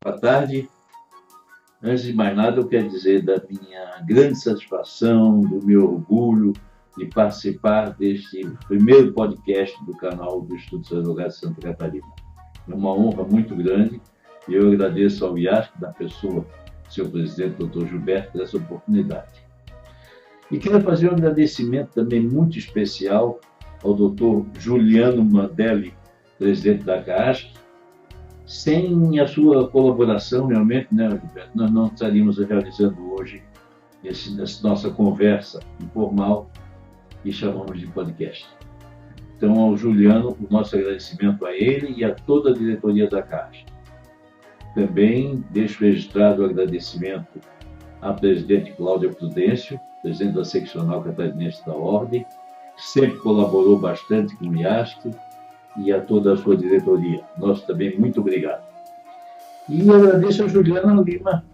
Boa tarde. Antes de mais nada, eu quero dizer da minha grande satisfação, do meu orgulho de participar deste primeiro podcast do canal do Instituto dos Advogados de Santa Catarina. É uma honra muito grande e eu agradeço ao IASC, da pessoa do seu presidente, Dr. Gilberto, por essa oportunidade. E quero fazer um agradecimento também muito especial ao Dr. Juliano Mandelli, presidente da CAASC. Sem a sua colaboração, realmente, né, Gilberto, nós não estaríamos realizando hoje essa nossa conversa informal que chamamos de podcast. Então, ao Juliano, o nosso agradecimento a ele e a toda a diretoria da CAASC. Também deixo registrado o agradecimento à presidente Cláudia Prudêncio, presidente da Seccional Catarinense da Ordem, que sempre colaborou bastante com o IASC, e a toda a sua diretoria. Nós também, muito obrigado. E agradeço a Juliana Lima,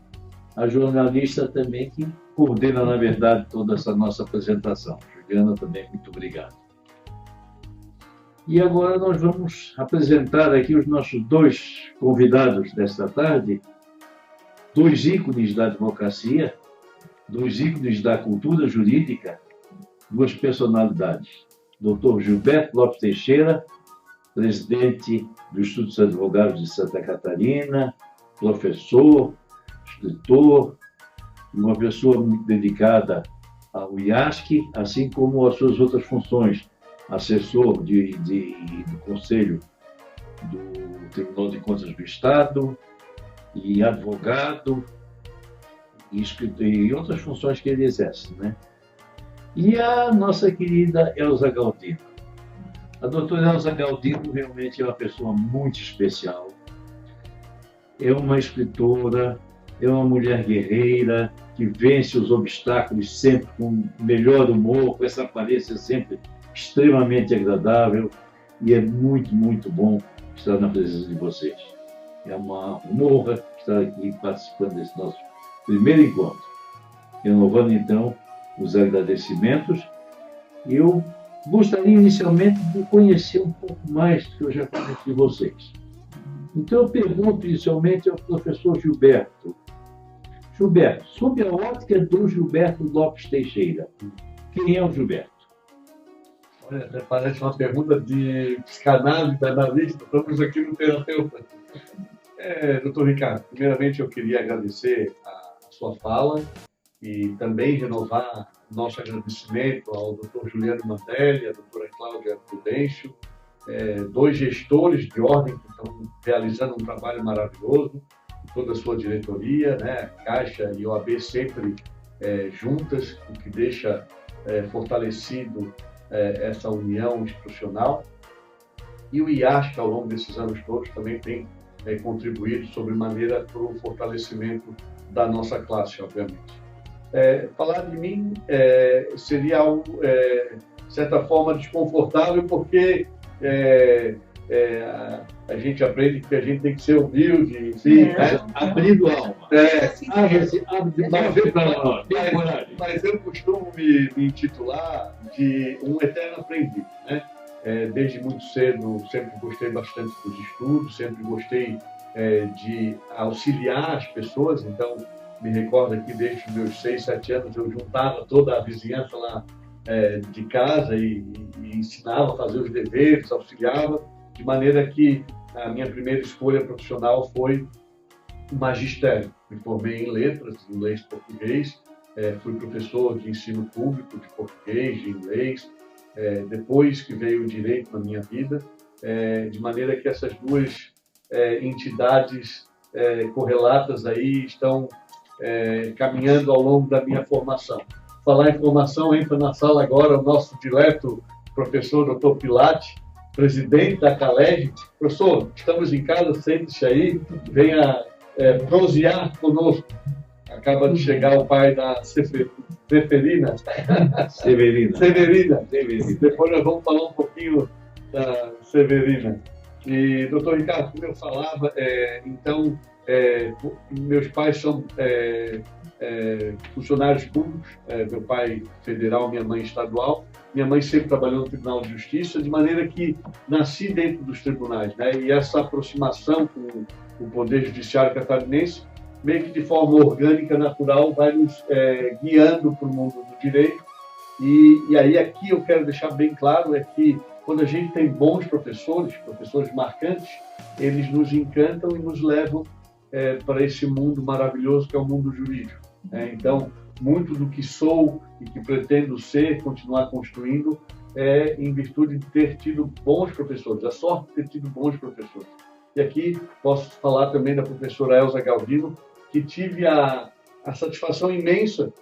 a jornalista também, que coordena, na verdade, toda essa nossa apresentação. Juliana, também, muito obrigado. E agora nós vamos apresentar aqui os nossos dois convidados desta tarde, dois ícones da advocacia, dois ícones da cultura jurídica, duas personalidades. Dr. Gilberto Lopes Teixeira, presidente do Instituto dos Advogados de Santa Catarina, professor, escritor, uma pessoa muito dedicada ao IASC, assim como às suas outras funções, assessor do Conselho do Tribunal de Contas do Estado, e advogado, e escritor, e outras funções que ele exerce, né? E a nossa querida Elza Galdino. A doutora Elza Galdino realmente é uma pessoa muito especial. É uma escritora, é uma mulher guerreira, que vence os obstáculos sempre com o melhor humor, com essa aparência sempre extremamente agradável, e é muito, muito bom estar na presença de vocês. É uma honra estar aqui participando desse nosso primeiro encontro. Renovando, então, os agradecimentos, eu gostaria inicialmente de conhecer um pouco mais do que eu já conheci vocês. Então eu pergunto inicialmente ao professor Gilberto. Gilberto, sob a ótica do Gilberto Lopes Teixeira, quem é o Gilberto? Olha, parece uma pergunta de psicanálise, analista, estamos aqui no terapeuta. Doutor Ricardo, primeiramente eu queria agradecer a sua fala e também renovar nosso agradecimento ao Dr. Juliano Mandelli, à doutora Cláudia Prudêncio, dois gestores de ordem que estão realizando um trabalho maravilhoso, toda a sua diretoria, né? Caixa e OAB sempre juntas, o que deixa fortalecido essa união institucional. E o IASC, ao longo desses anos todos, também tem contribuído sobremaneira para o fortalecimento da nossa classe, obviamente. Falar de mim seria algo, de certa forma, desconfortável, porque a gente aprende que a gente tem que ser humilde, enfim, Abrindo a alma. Mas eu costumo me intitular de um eterno aprendiz, né? Desde muito cedo, sempre gostei bastante dos estudos, sempre gostei de auxiliar as pessoas, então me recordo aqui, desde os meus 6, 7 anos, eu juntava toda a vizinhança lá de casa e ensinava a fazer os deveres, auxiliava, de maneira que a minha primeira escolha profissional foi o magistério. Me formei em letras, inglês e português, fui professor de ensino público de português, de inglês, depois que veio o direito na minha vida, de maneira que essas duas entidades correlatas aí estão caminhando ao longo da minha formação. Falar em formação, entra na sala agora o nosso dileto professor Dr. Pilate, presidente da CALEG. Professor, estamos em casa, sente-se aí, venha bronzear conosco. Acaba de chegar o pai da Severina. Depois nós vamos falar um pouquinho da Severina. E, doutor Ricardo, como eu falava, então, meus pais são funcionários públicos, meu pai federal, minha mãe estadual. Minha mãe sempre trabalhou no Tribunal de Justiça, de maneira que nasci dentro dos tribunais, né? E essa aproximação com o Poder Judiciário catarinense, meio que de forma orgânica, natural, vai nos guiando para o mundo do direito. E aí aqui eu quero deixar bem claro que quando a gente tem bons professores marcantes, eles nos encantam e nos levam para esse mundo maravilhoso que é o mundo jurídico. Então, muito do que sou e que pretendo ser, continuar construindo, em virtude de ter tido bons professores, a sorte de ter tido bons professores. E aqui posso falar também da professora Elza Galdino, que tive a satisfação imensa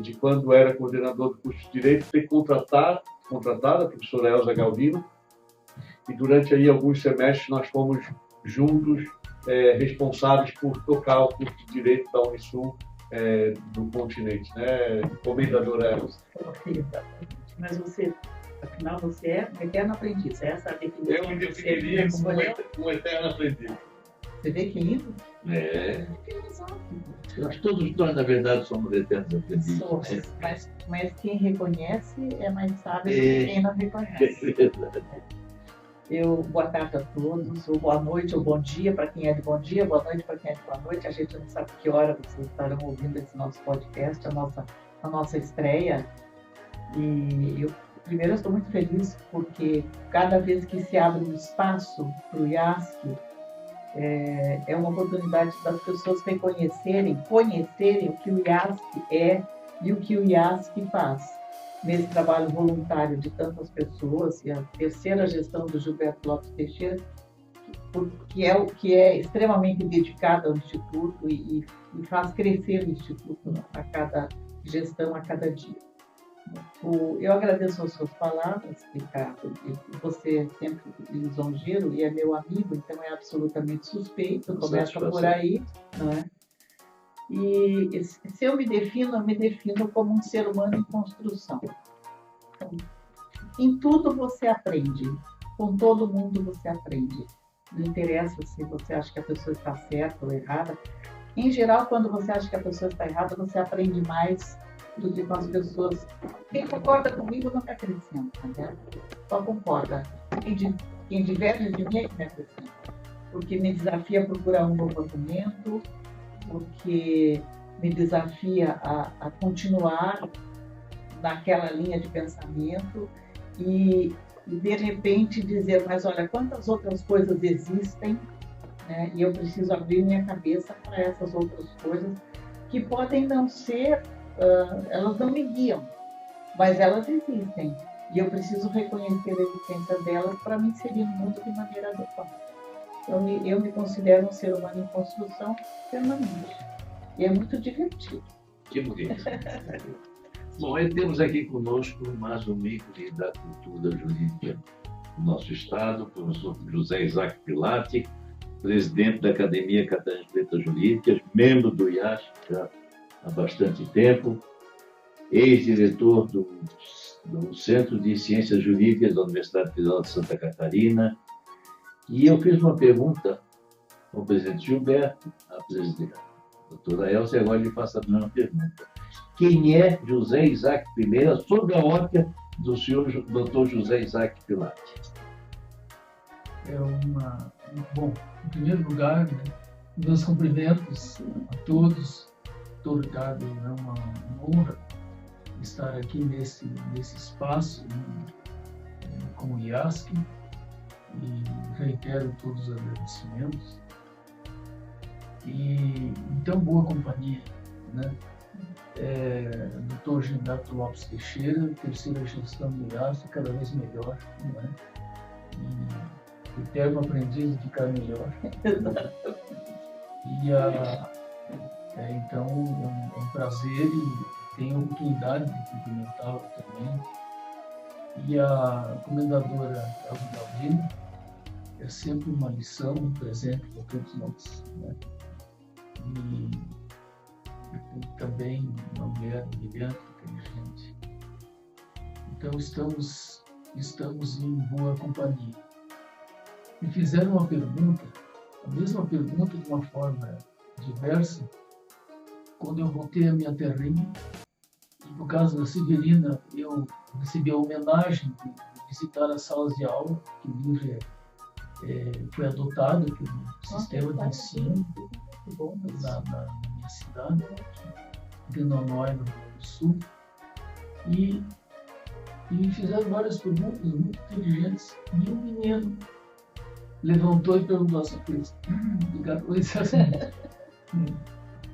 de quando era coordenador do curso de Direito, ter contratado a professora Elza Galdino, e durante aí alguns semestres nós fomos juntos responsáveis por tocar o curso de Direito da Unisul do continente, né, comendadora Elza? Mas você, afinal, você é um eterno aprendiz, essa é a definição. Eu me definiria como um eterno aprendiz. Você vê que lindo? Nós todos nós, na verdade, somos eternos aprendizes. Mas quem reconhece é mais sábio do que quem não reconhece. É verdade. Boa tarde a todos, ou boa noite, ou bom dia para quem é de bom dia, boa noite para quem é de boa noite. A gente não sabe que hora vocês estarão ouvindo esse nosso podcast, a nossa estreia. E primeiro eu estou muito feliz porque cada vez que se abre um espaço para o IASC, é uma oportunidade das pessoas conhecerem o que o IASC é e o que o IASC faz. Nesse trabalho voluntário de tantas pessoas, e a terceira gestão do Gilberto Lopes Teixeira, que é extremamente dedicada ao Instituto e faz crescer o Instituto a cada gestão, a cada dia. Eu agradeço as suas palavras, Ricardo, e você é sempre lisonjeiro e é meu amigo, então é absolutamente suspeito, começa por aí, não é? E se eu me defino como um ser humano em construção. Então, em tudo você aprende, com todo mundo você aprende. Não interessa se você acha que a pessoa está certa ou errada. Em geral, quando você acha que a pessoa está errada, você aprende mais do que com as pessoas. Quem concorda comigo não me acrescenta, né? Só concorda. Quem diverge de mim é que me acrescenta. Porque me desafia a procurar um novo argumento, porque me desafia a continuar naquela linha de pensamento e de repente dizer, mas olha, quantas outras coisas existem, né? E eu preciso abrir minha cabeça para essas outras coisas que podem não ser, elas não me guiam, mas elas existem e eu preciso reconhecer a existência delas para me inserir no mundo de maneira adequada. Eu me considero um ser humano em construção permanente. E é muito divertido. Que bonito. Bom, e temos aqui conosco mais um ícone da cultura jurídica do nosso Estado, o professor José Isaac Pilati, presidente da Academia Catarinense de Letras Jurídicas, membro do IASC já há bastante tempo, ex-diretor do Centro de Ciências Jurídicas da Universidade Federal de Santa Catarina. E eu fiz uma pergunta ao presidente Gilberto, à presidente doutora Elza, e agora lhe faço a mesma pergunta. Quem é José Isaac Pileira, sob a ótica do senhor doutor José Isaac Pilati? Bom, em primeiro lugar, né, meus cumprimentos a todos. Doutor Ricardo, é uma honra estar aqui nesse espaço, com o IASC, e reitero todos os agradecimentos. E então, boa companhia, né? Dr. Gilberto Lopes Teixeira, terceira gestão do IASC, cada vez melhor, né? E eterno aprendiz de ficar melhor. E então, é um prazer e tenho a oportunidade de cumprimentá-lo também. E a comendadora Elza Galdino é sempre uma lição, um presente para todos nós, né? E também uma mulher brilhante, inteligente. Então estamos em boa companhia. Me fizeram uma pergunta, a mesma pergunta de uma forma diversa, quando eu voltei à minha terrinha. E no caso da Severina, eu recebi a homenagem de visitar as salas de aula que o livro foi adotado pelo sistema de ensino na minha cidade, de Nonói, no Rio Grande do Sul, e me fizeram várias perguntas muito inteligentes, e um menino levantou e perguntou assim,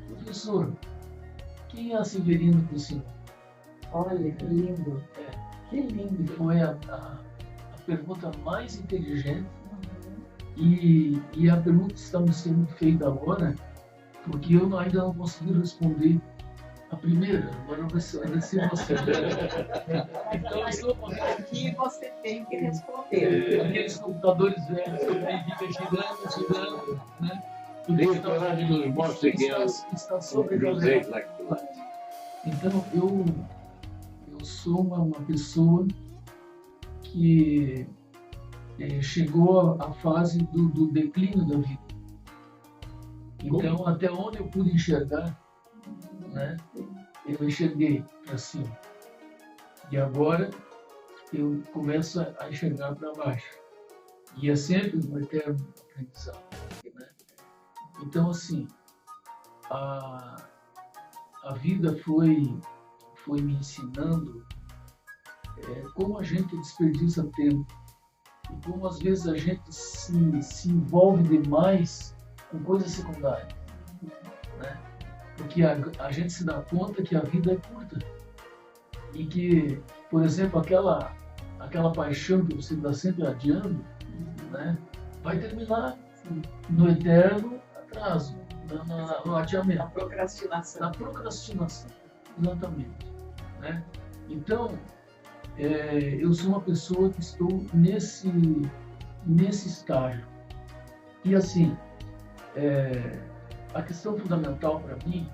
professor, quem é a Severino Cucinho? Olha, que lindo. Que lindo. Foi a pergunta mais inteligente e a pergunta que está me sendo feita agora, porque eu ainda não consegui responder a primeira, agora vai ser você. Então, aqui você tem que responder. Aqueles computadores velhos que fica girando, né? Mostre quem é está o José Lactulati. Então, eu sou uma pessoa que chegou à fase do declínio da vida. Então, até onde eu pude enxergar, né, eu enxerguei para cima. E agora eu começo a enxergar para baixo. E é sempre um eterno aprendizado. Né? Então, assim, a vida foi me ensinando como a gente desperdiça tempo e como às vezes a gente se envolve demais com coisas secundárias, né? Porque a gente se dá conta que a vida é curta e que, por exemplo, aquela paixão que você está sempre adiando, né, vai terminar no eterno atraso, no adiamento. A procrastinação. Na procrastinação, exatamente. Né? Então, eu sou uma pessoa que estou nesse estágio. E assim, a questão fundamental para mim,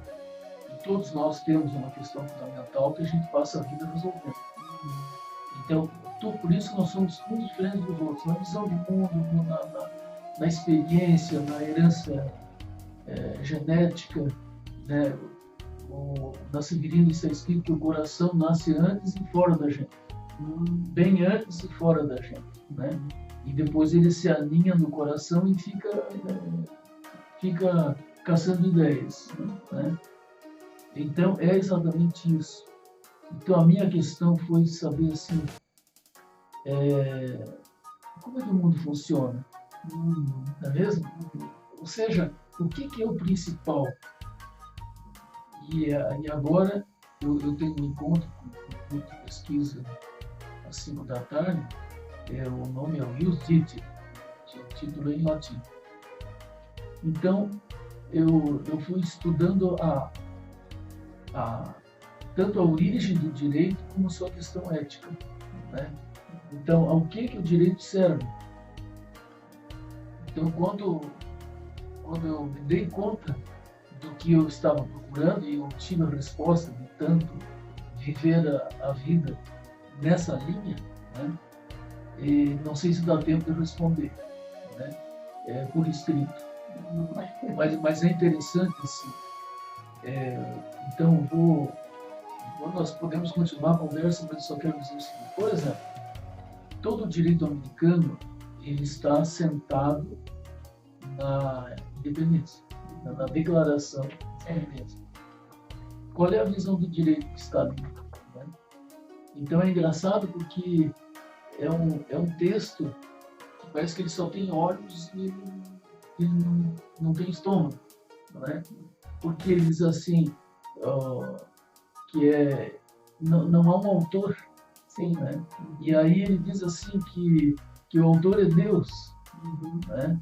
e todos nós temos uma questão fundamental que a gente passa a vida resolvendo. Então, por isso nós somos muito diferentes dos outros, na visão de mundo, na experiência, na herança genética, né? Na Severino está escrito que o coração nasce antes e fora da gente, bem antes e fora da gente, né? E depois ele se alinha no coração e fica caçando ideias, né? Então é exatamente isso. Então a minha questão foi saber assim, como é que o mundo funciona, não é mesmo? Ou seja, o que é o principal? E agora eu tenho um encontro com um grupo de pesquisa às 5 da tarde, o nome é o Ius Dite, o título é em latim. Então eu fui estudando tanto a origem do direito como a sua questão ética, né? Então, ao que o direito serve? Então, quando eu me dei conta do que eu estava procurando e eu tive a resposta de tanto viver a vida nessa linha, né? E não sei se dá tempo de responder, né? Por escrito. Mas é interessante assim. Então nós podemos continuar a conversa, mas eu só quero dizer o seguinte. Por exemplo, todo o direito americano ele está assentado na independência, na declaração de independência. Qual é a visão do direito que está ali? Né? Então é engraçado porque é um texto que parece que ele só tem olhos e não tem estômago, né? Porque ele diz assim, que não há um autor, sim, né? E aí ele diz assim que o autor é Deus, né?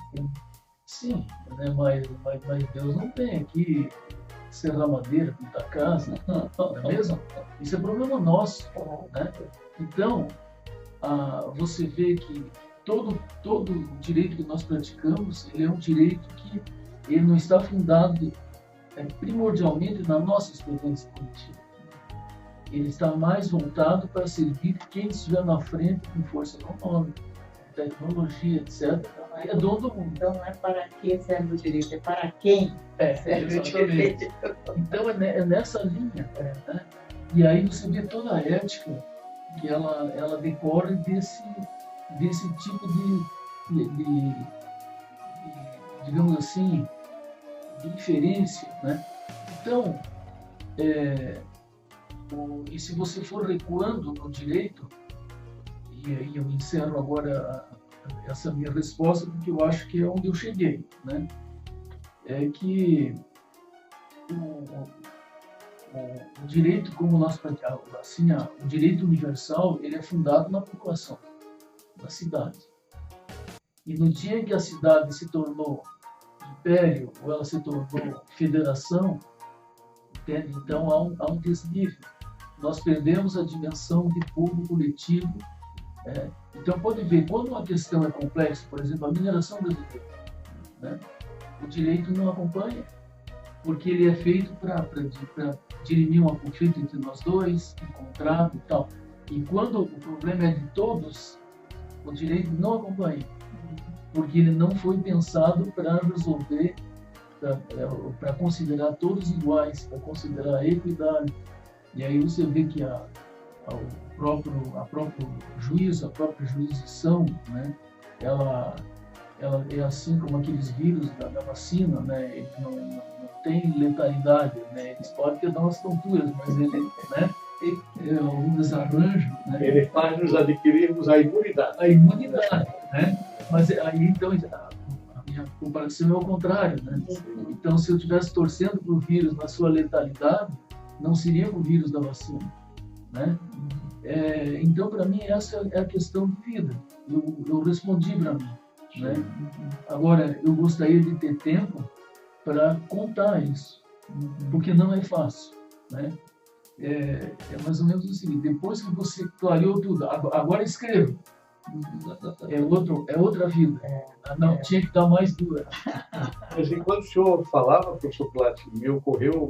Sim, né? Mas Deus não tem aqui serrar madeira, pintar casa, não é mesmo? Isso é problema nosso, né? Então, você vê que todo o direito que nós praticamos, ele é um direito que ele não está fundado primordialmente na nossa experiência coletiva. Ele está mais voltado para servir quem estiver na frente com força econômica, tecnologia, etc. É dono do mundo. Então não é para que serve o direito, é para quem serve o direito. Então é nessa linha. Né? E aí você vê toda a ética que ela decorre desse tipo digamos assim, de inferência, né? Então, e se você for recuando no direito, e aí eu encerro agora essa minha resposta, porque eu acho que é onde eu cheguei, né? É que o direito, como nós praticamos, assim, o direito universal, ele é fundado na população, na cidade. E no dia que a cidade se tornou império, ou ela se tornou federação, entende? Então há um desnível. Nós perdemos a dimensão de povo coletivo. Então pode ver, quando uma questão é complexa, por exemplo, a mineração brasileira, né? O direito não acompanha, porque ele é feito para dirimir um conflito entre nós dois, um contrato e tal. E quando o problema é de todos, o direito não acompanha, porque ele não foi pensado para resolver, para considerar todos iguais, para considerar a equidade. E aí você vê que a próprio juízo, a própria jurisdição, né, ela é assim como aqueles vírus da vacina, né, ele não tem letalidade, né, eles podem ter umas tonturas, mas ele, né, é um desarranjo, né? Ele faz nos adquirirmos a imunidade. A imunidade, né? Mas aí, então, a minha comparação é ao contrário, né? Então, se eu estivesse torcendo para o vírus na sua letalidade, não seria o vírus da vacina, né? Então, para mim, essa é a questão de vida. Eu respondi para mim, né? Agora, eu gostaria de ter tempo para contar isso, porque não é fácil, né? É mais ou menos o seguinte: depois que você clareou tudo, agora escreva. É outra vida. Não, tinha que estar mais dura. Mas enquanto o senhor falava, professor Platt, me ocorreu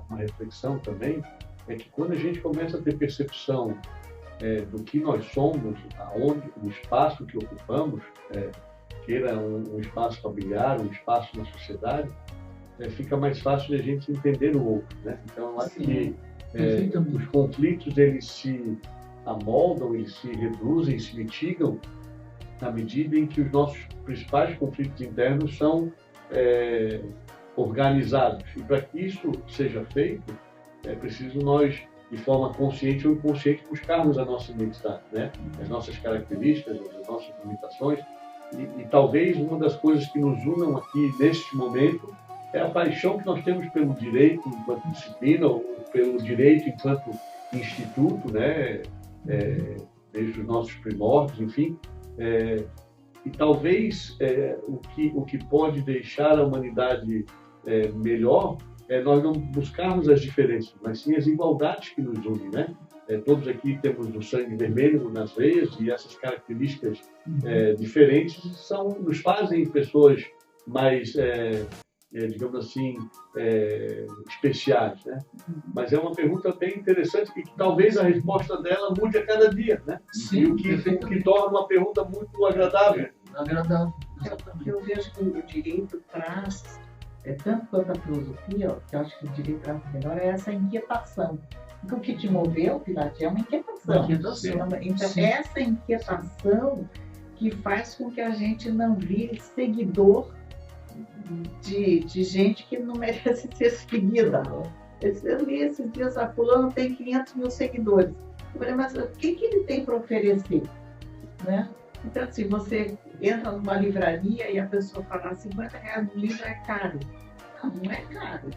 uma reflexão também, é que quando a gente começa a ter percepção do que nós somos, aonde, o espaço que ocupamos, queira um espaço familiar, um espaço na sociedade, fica mais fácil de a gente entender o outro, né? Então, eu acho que os conflitos, eles se amoldam, eles se reduzem, se mitigam na medida em que os nossos principais conflitos internos são organizados. E para que isso seja feito, é preciso nós, de forma consciente ou inconsciente, buscarmos a nossa identidade, né? As nossas características, as nossas limitações. E talvez uma das coisas que nos unam aqui neste momento é a paixão que nós temos pelo direito enquanto disciplina, ou pelo direito enquanto instituto, né? Desde os nossos primórdios, enfim. E talvez o que pode deixar a humanidade melhor é nós não buscarmos as diferenças, mas sim as igualdades que nos unem, né? Todos aqui temos o sangue vermelho nas veias e essas características diferentes nos fazem pessoas mais, digamos assim, especiais, né? Mas é uma pergunta bem interessante e que talvez a resposta dela mude a cada dia, né? Sim, o que torna uma pergunta muito agradável. Agradável. Eu vejo que o direito traz, tanto quanto a filosofia, que eu acho que o direito traz melhor, é essa inquietação. Então, o que te moveu, Pilates, é uma inquietação. Então, Sim. Essa inquietação que faz com que a gente não vire seguidor de gente que não merece ser seguida. Eu li esses dias, a fulano tem 500 mil seguidores. Eu falei, mas o que ele tem para oferecer? Né? Então, assim, você entra numa livraria e a pessoa fala, R$50 no livro é caro. Não é caro.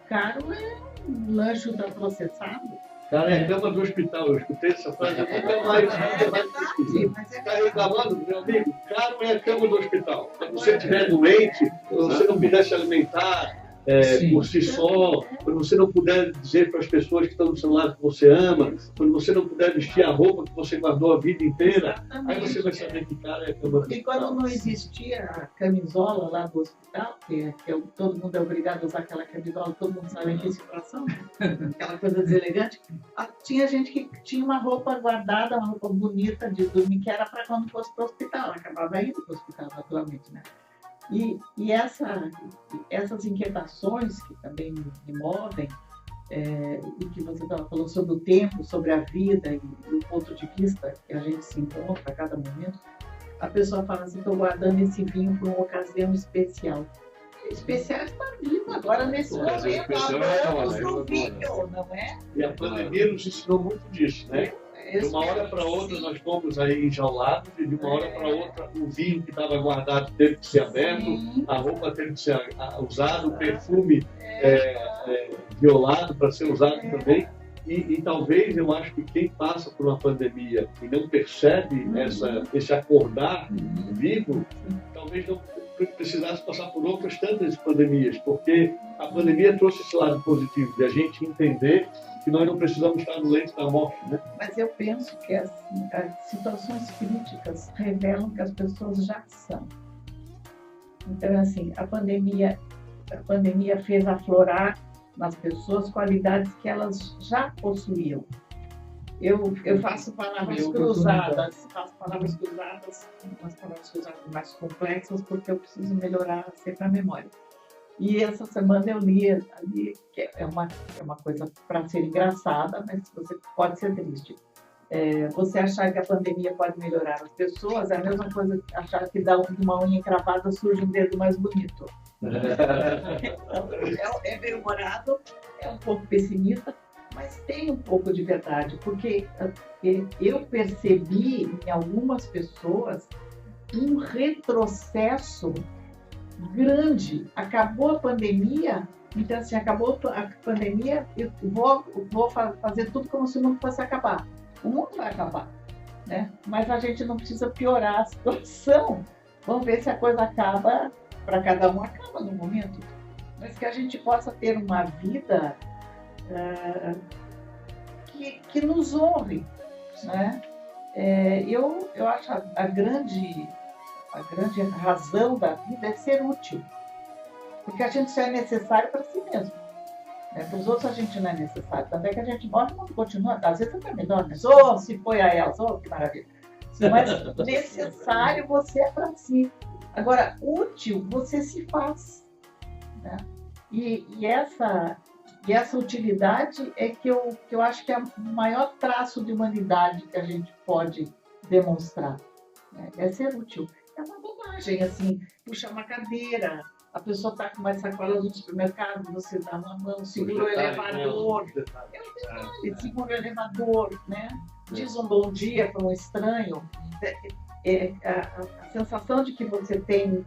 Caro é um lanche ultraprocessado. Cara, é cama do hospital. Eu escutei essa frase nunca mais. Mas Está reclamando, meu amigo? Caro é a cama do hospital. Quando você estiver doente, quando você não puder se alimentar por si só, quando você não puder dizer para as pessoas que estão do seu lado que você ama, quando você não puder vestir a roupa que você guardou a vida inteira, aí você vai saber que cara é a cama do hospital. E quando não existia a camisola lá do hospital, todo mundo é obrigado a usar aquela camisola, todo mundo sabe em que situação, aquela coisa deselegante, tinha gente que tinha uma roupa guardada, uma roupa bonita de dormir, que era para quando fosse para o hospital, acabava indo para o hospital, naturalmente, né? E essas inquietações que também me movem, e que você estava falando sobre o tempo, sobre a vida e o ponto de vista que a gente se encontra a cada momento, A pessoa fala assim, estou guardando esse vinho para uma ocasião especial. O especial está vivo agora nesse momento, amamos o vinho, não é? E a pandemia nos ensinou muito disso, né? De uma hora para outra nós fomos aí enjaulados e de uma hora para outra o vinho que estava guardado teve que ser aberto, a roupa teve que ser usada, o perfume violado para ser usado também. E talvez eu acho que quem passa por uma pandemia e não percebe esse acordar vivo, talvez não precisasse passar por outras tantas pandemias, porque a pandemia trouxe esse lado positivo de a gente entender que nós não precisamos estar no leito da morte, né? Mas eu penso que as situações críticas revelam que as pessoas já são. Então, assim, a pandemia fez aflorar nas pessoas qualidades que elas já possuíam. Eu faço palavras cruzadas, umas palavras cruzadas mais complexas, porque eu preciso melhorar sempre a memória. E essa semana eu li ali, que é uma coisa para ser engraçada, mas você pode ser triste. Você achar que a pandemia pode melhorar as pessoas é a mesma coisa que achar que de uma unha encravada surge um dedo mais bonito. Então, é bem-humorado, é um pouco pessimista, mas tem um pouco de verdade, porque eu percebi em algumas pessoas um retrocesso grande. Acabou a pandemia, então assim, acabou a pandemia, eu vou fazer tudo como se o mundo fosse acabar. O mundo vai acabar, né? Mas a gente não precisa piorar a situação. Vamos ver se a coisa acaba, para cada um acaba no momento, mas que a gente possa ter uma vida que nos honre, né? Eu acho a grande razão da vida é ser útil, porque a gente só é necessário para si mesmo, né? Para os outros a gente não é necessário, tanto é que a gente morre e o mundo continua, às vezes até melhor, né? Se foi a elas, que maravilha, mas necessário você é para si. Agora, útil você se faz, né? E essa utilidade é que eu acho que é o maior traço de humanidade que a gente pode demonstrar, né? É ser útil. É uma bobagem, assim, puxar uma cadeira, a pessoa está com mais sacolas no supermercado, você dá uma mão, segura o elevador, segura o elevador, né? Diz um bom dia para um estranho. A sensação de que você tem,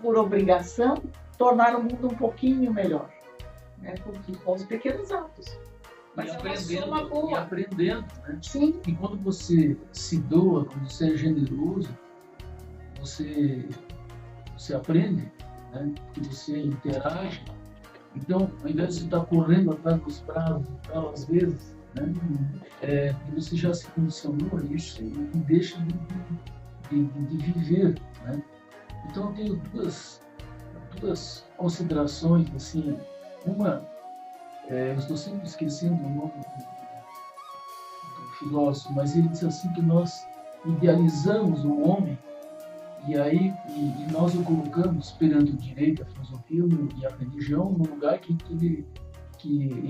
por obrigação, tornar o mundo um pouquinho melhor, né? Com os pequenos atos. Mas e aprendendo, né? Sim. E quando você se doa, quando você é generoso, você aprende, né? Que você interage. Então, ao invés de estar correndo atrás dos prazos, às vezes, né? Você já se condicionou a isso e deixa de viver, né? Então eu tenho duas considerações, assim. Uma, eu estou sempre esquecendo o nome do filósofo, mas ele disse assim que nós idealizamos o homem e aí nós o colocamos perante o direito, a filosofia e a religião no lugar que ele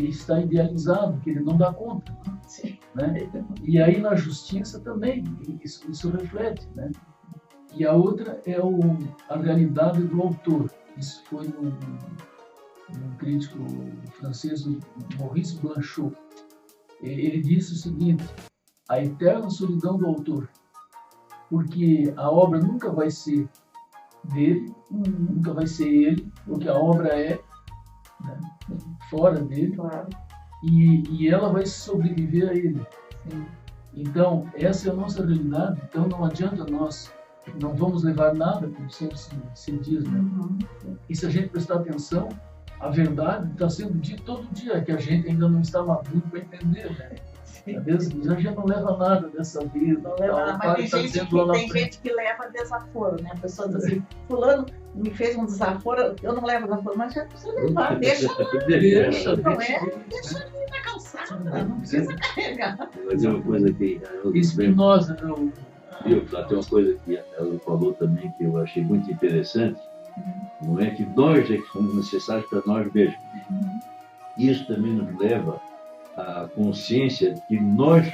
está idealizado, que ele não dá conta, né? E aí na justiça também isso reflete, né? E a outra é a realidade do autor. Isso foi um crítico francês, Maurice Blanchot. Ele disse o seguinte: a eterna solidão do autor, porque a obra nunca vai ser dele, nunca vai ser ele, porque a obra é, né, fora dele, Claro. E ela vai sobreviver a ele. Sim. Então, essa é a nossa realidade. Então, não adianta nós, não vamos levar nada, como sempre se diz, né? E se a gente prestar atenção, a verdade está sendo dita todo dia, que a gente ainda não está maduro para entender, né? A gente não leva nada dessa vida. Não leva nada, mas tem gente que leva desaforo, né? A pessoa diz assim, fulano me fez um desaforo, eu não levo desaforo, mas já precisa levar, deixa ali na calçada, não precisa carregar. Mas é uma coisa que... Espinosa, não. Tem uma coisa que ela falou também que eu achei muito interessante, não é que nós é que somos necessários para nós mesmos. Isso também nos leva à consciência de que nós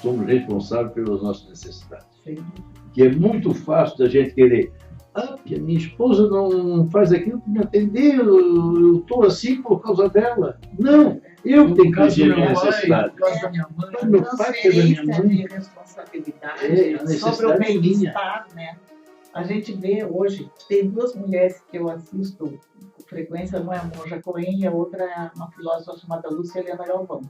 somos responsáveis pelas nossas necessidades. Sim. que é muito fácil da gente querer. Porque a minha esposa não faz aquilo que me atendeu, eu estou assim por causa dela. Não, eu tenho que pedir a minha necessidade. Meu pai teve a minha mãe. De responsabilidade sobre o bem-estar, né? A gente vê hoje, tem duas mulheres que eu assisto com frequência, uma é a Monja Cohen e a outra é uma filósofa chamada Lúcia Helena Galvão.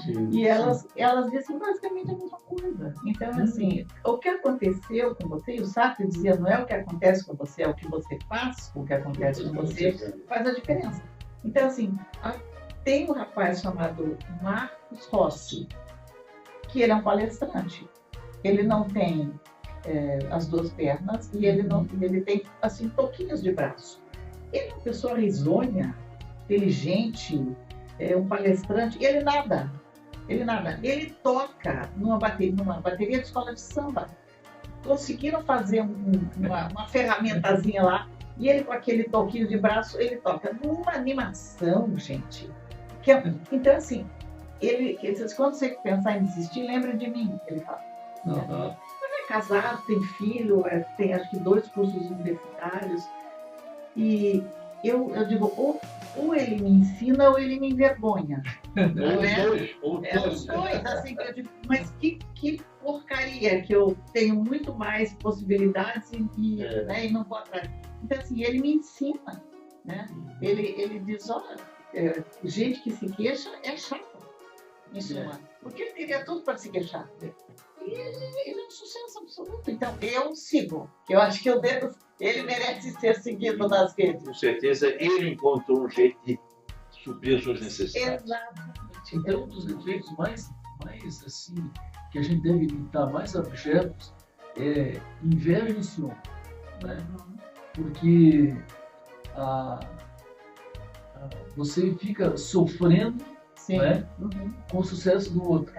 Sim, e elas dizem basicamente a mesma coisa. Então, assim, o que aconteceu com você, e o Sartre dizia, não é o que acontece com você, é o que você faz com o que acontece com você, faz a diferença. Então, assim, tem um rapaz chamado Marcos Rossi, que ele é um palestrante. Ele não tem as duas pernas e ele tem, assim, toquinhos de braço. Ele é uma pessoa risonha, inteligente, um palestrante, e ele nada. Ele toca numa bateria de escola de samba. Conseguiram fazer uma ferramentazinha lá, e ele com aquele toquinho de braço, ele toca numa animação, gente. Então, assim, quando você pensar em desistir, lembra de mim, ele fala. Ele é casado, tem filho, tem acho que 2 cursos universitários, e eu digo, ou ele me ensina ou ele me envergonha. Os dois, assim, que eu digo, mas que porcaria, que eu tenho muito mais possibilidades e não vou atrás. Então, assim, ele me ensina, né? Ele diz, olha, gente que se queixa é chato. Isso, porque ele teria tudo para se queixar. E ele é um sucesso absoluto. Então, eu sigo. Eu acho que ele merece ser seguido nas redes. Com certeza, ele encontrou um jeito de suprir as suas necessidades. Exatamente. Então, um dos defeitos mais assim, que a gente deve evitar, mais abjetos, é inveja e ciúme. Né? Porque você fica sofrendo, né, com o sucesso do outro.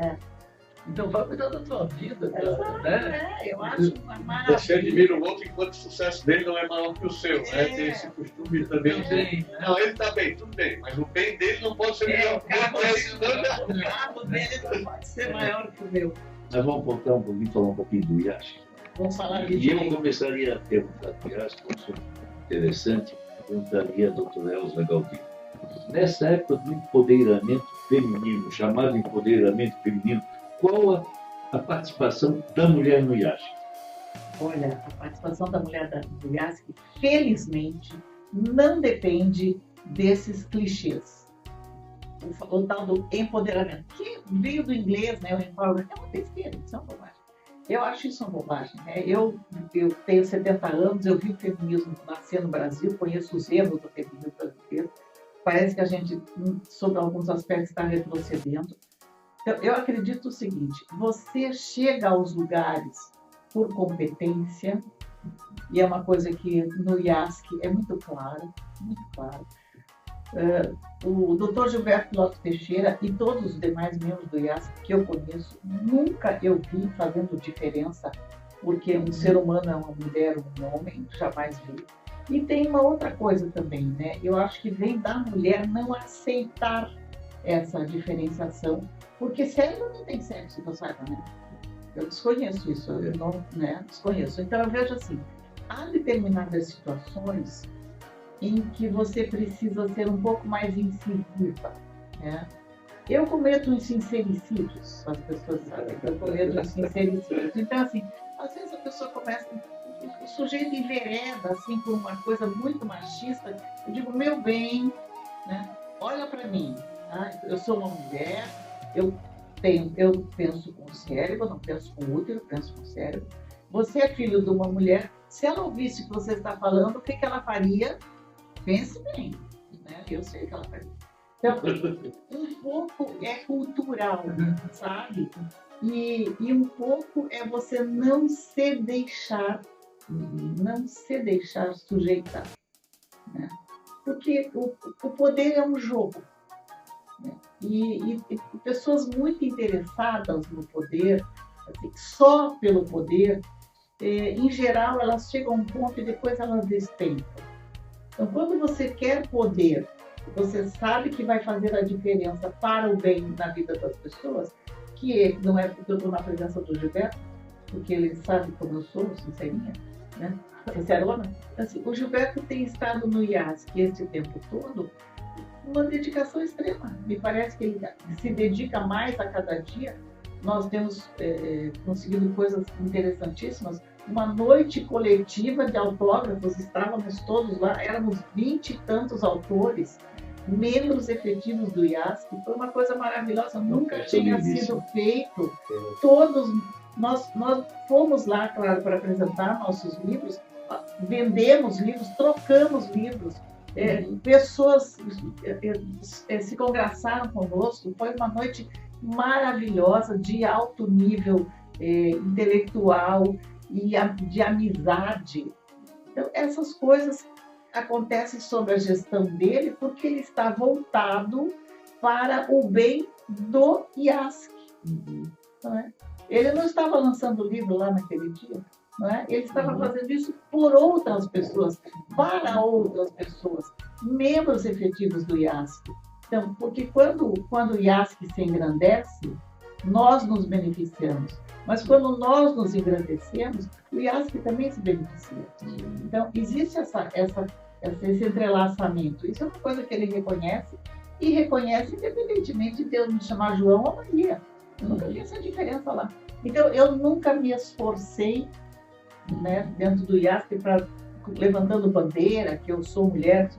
Então, vai cuidar da tua vida, cara, né? Eu acho uma maravilha. Você admira o outro enquanto o sucesso dele não é maior que o seu, né? Tem esse costume também. Não, ele está bem, tudo bem, mas o bem dele não pode ser melhor que o meu. O carro dele não pode ser maior que o meu. Nós vamos voltar um pouquinho, falar um pouquinho do Yaski. Vamos falar disso. E eu começaria a perguntar do Yaski, um assunto interessante, perguntaria a doutora Elza Galdino. Nessa época do empoderamento feminino, chamado empoderamento feminino, qual a participação da mulher no Yaski? Olha, a participação da mulher no Yaski, felizmente, não depende desses clichês. O tal do empoderamento, que veio do inglês, né? O empowerment é uma besteira, isso é uma bobagem. Eu acho isso uma bobagem, né? Eu tenho 70 anos, eu vi o feminismo nascer no Brasil, conheço os erros do feminismo brasileiro. Parece que a gente, sobre alguns aspectos, está retrocedendo. Eu acredito o seguinte, você chega aos lugares por competência, e é uma coisa que no Yaski é muito claro, muito claro. O Dr. Gilberto Lopes Teixeira e todos os demais membros do Yaski que eu conheço, nunca eu vi fazendo diferença, porque um ser humano é uma mulher, um homem, jamais vi. E tem uma outra coisa também, né? Eu acho que vem da mulher não aceitar essa diferenciação, porque cérebro não tem sexo, você sabe, né? Eu desconheço isso, eu não, né? Desconheço. Então eu vejo assim, há determinadas situações em que você precisa ser um pouco mais incisiva, né? Eu cometo uns sincericídios, as pessoas sabem que eu cometo uns sincericídios. Então, assim, às vezes a pessoa começa, o sujeito envereda, assim, por uma coisa muito machista. Eu digo, meu bem, né? Olha para mim, tá? Eu sou uma mulher, eu penso com o cérebro, não penso com o útero, penso com o cérebro. Você é filho de uma mulher, se ela ouvisse o que você está falando, o que ela faria? Pense bem, né? Eu sei o que ela faria. Então, um pouco é cultural, sabe? E um pouco é você não se deixar sujeitar, né? Porque o poder é um jogo, né? E pessoas muito interessadas no poder, assim, só pelo poder, em geral, elas chegam a um ponto e depois elas despencam. Então, quando você quer poder, você sabe que vai fazer a diferença para o bem na vida das pessoas, que não é porque eu estou na presença do Gilberto, porque ele sabe como eu sou, sincerinha, né? Sincerona. Assim, o Gilberto tem estado no IASC esse tempo todo, uma dedicação extrema. Me parece que ele se dedica mais a cada dia. Nós temos conseguido coisas interessantíssimas. Uma noite coletiva de autógrafos, estávamos todos lá, éramos 20 e tantos autores, membros efetivos do IASC. Foi uma coisa maravilhosa, nunca tinha sido feito. Todos, nós fomos lá, claro, para apresentar nossos livros, vendemos livros, trocamos livros. Pessoas se congraçaram conosco. Foi uma noite maravilhosa, de alto nível intelectual e de amizade. Então, essas coisas acontecem sob a gestão dele porque ele está voltado para o bem do IASC. Não é? Ele não estava lançando livro lá naquele dia. Não é? Ele estava fazendo isso por outras pessoas, para outras pessoas, membros efetivos do IASC. Então, porque quando o IASC se engrandece, nós nos beneficiamos. Mas quando nós nos engrandecemos, o IASC também se beneficia. Então, existe esse entrelaçamento. Isso é uma coisa que ele reconhece, e reconhece independentemente de eu me chamar João ou Maria. Eu nunca vi essa diferença lá. Então, eu nunca me esforcei, né, dentro do IASC, levantando bandeira, que eu sou mulher.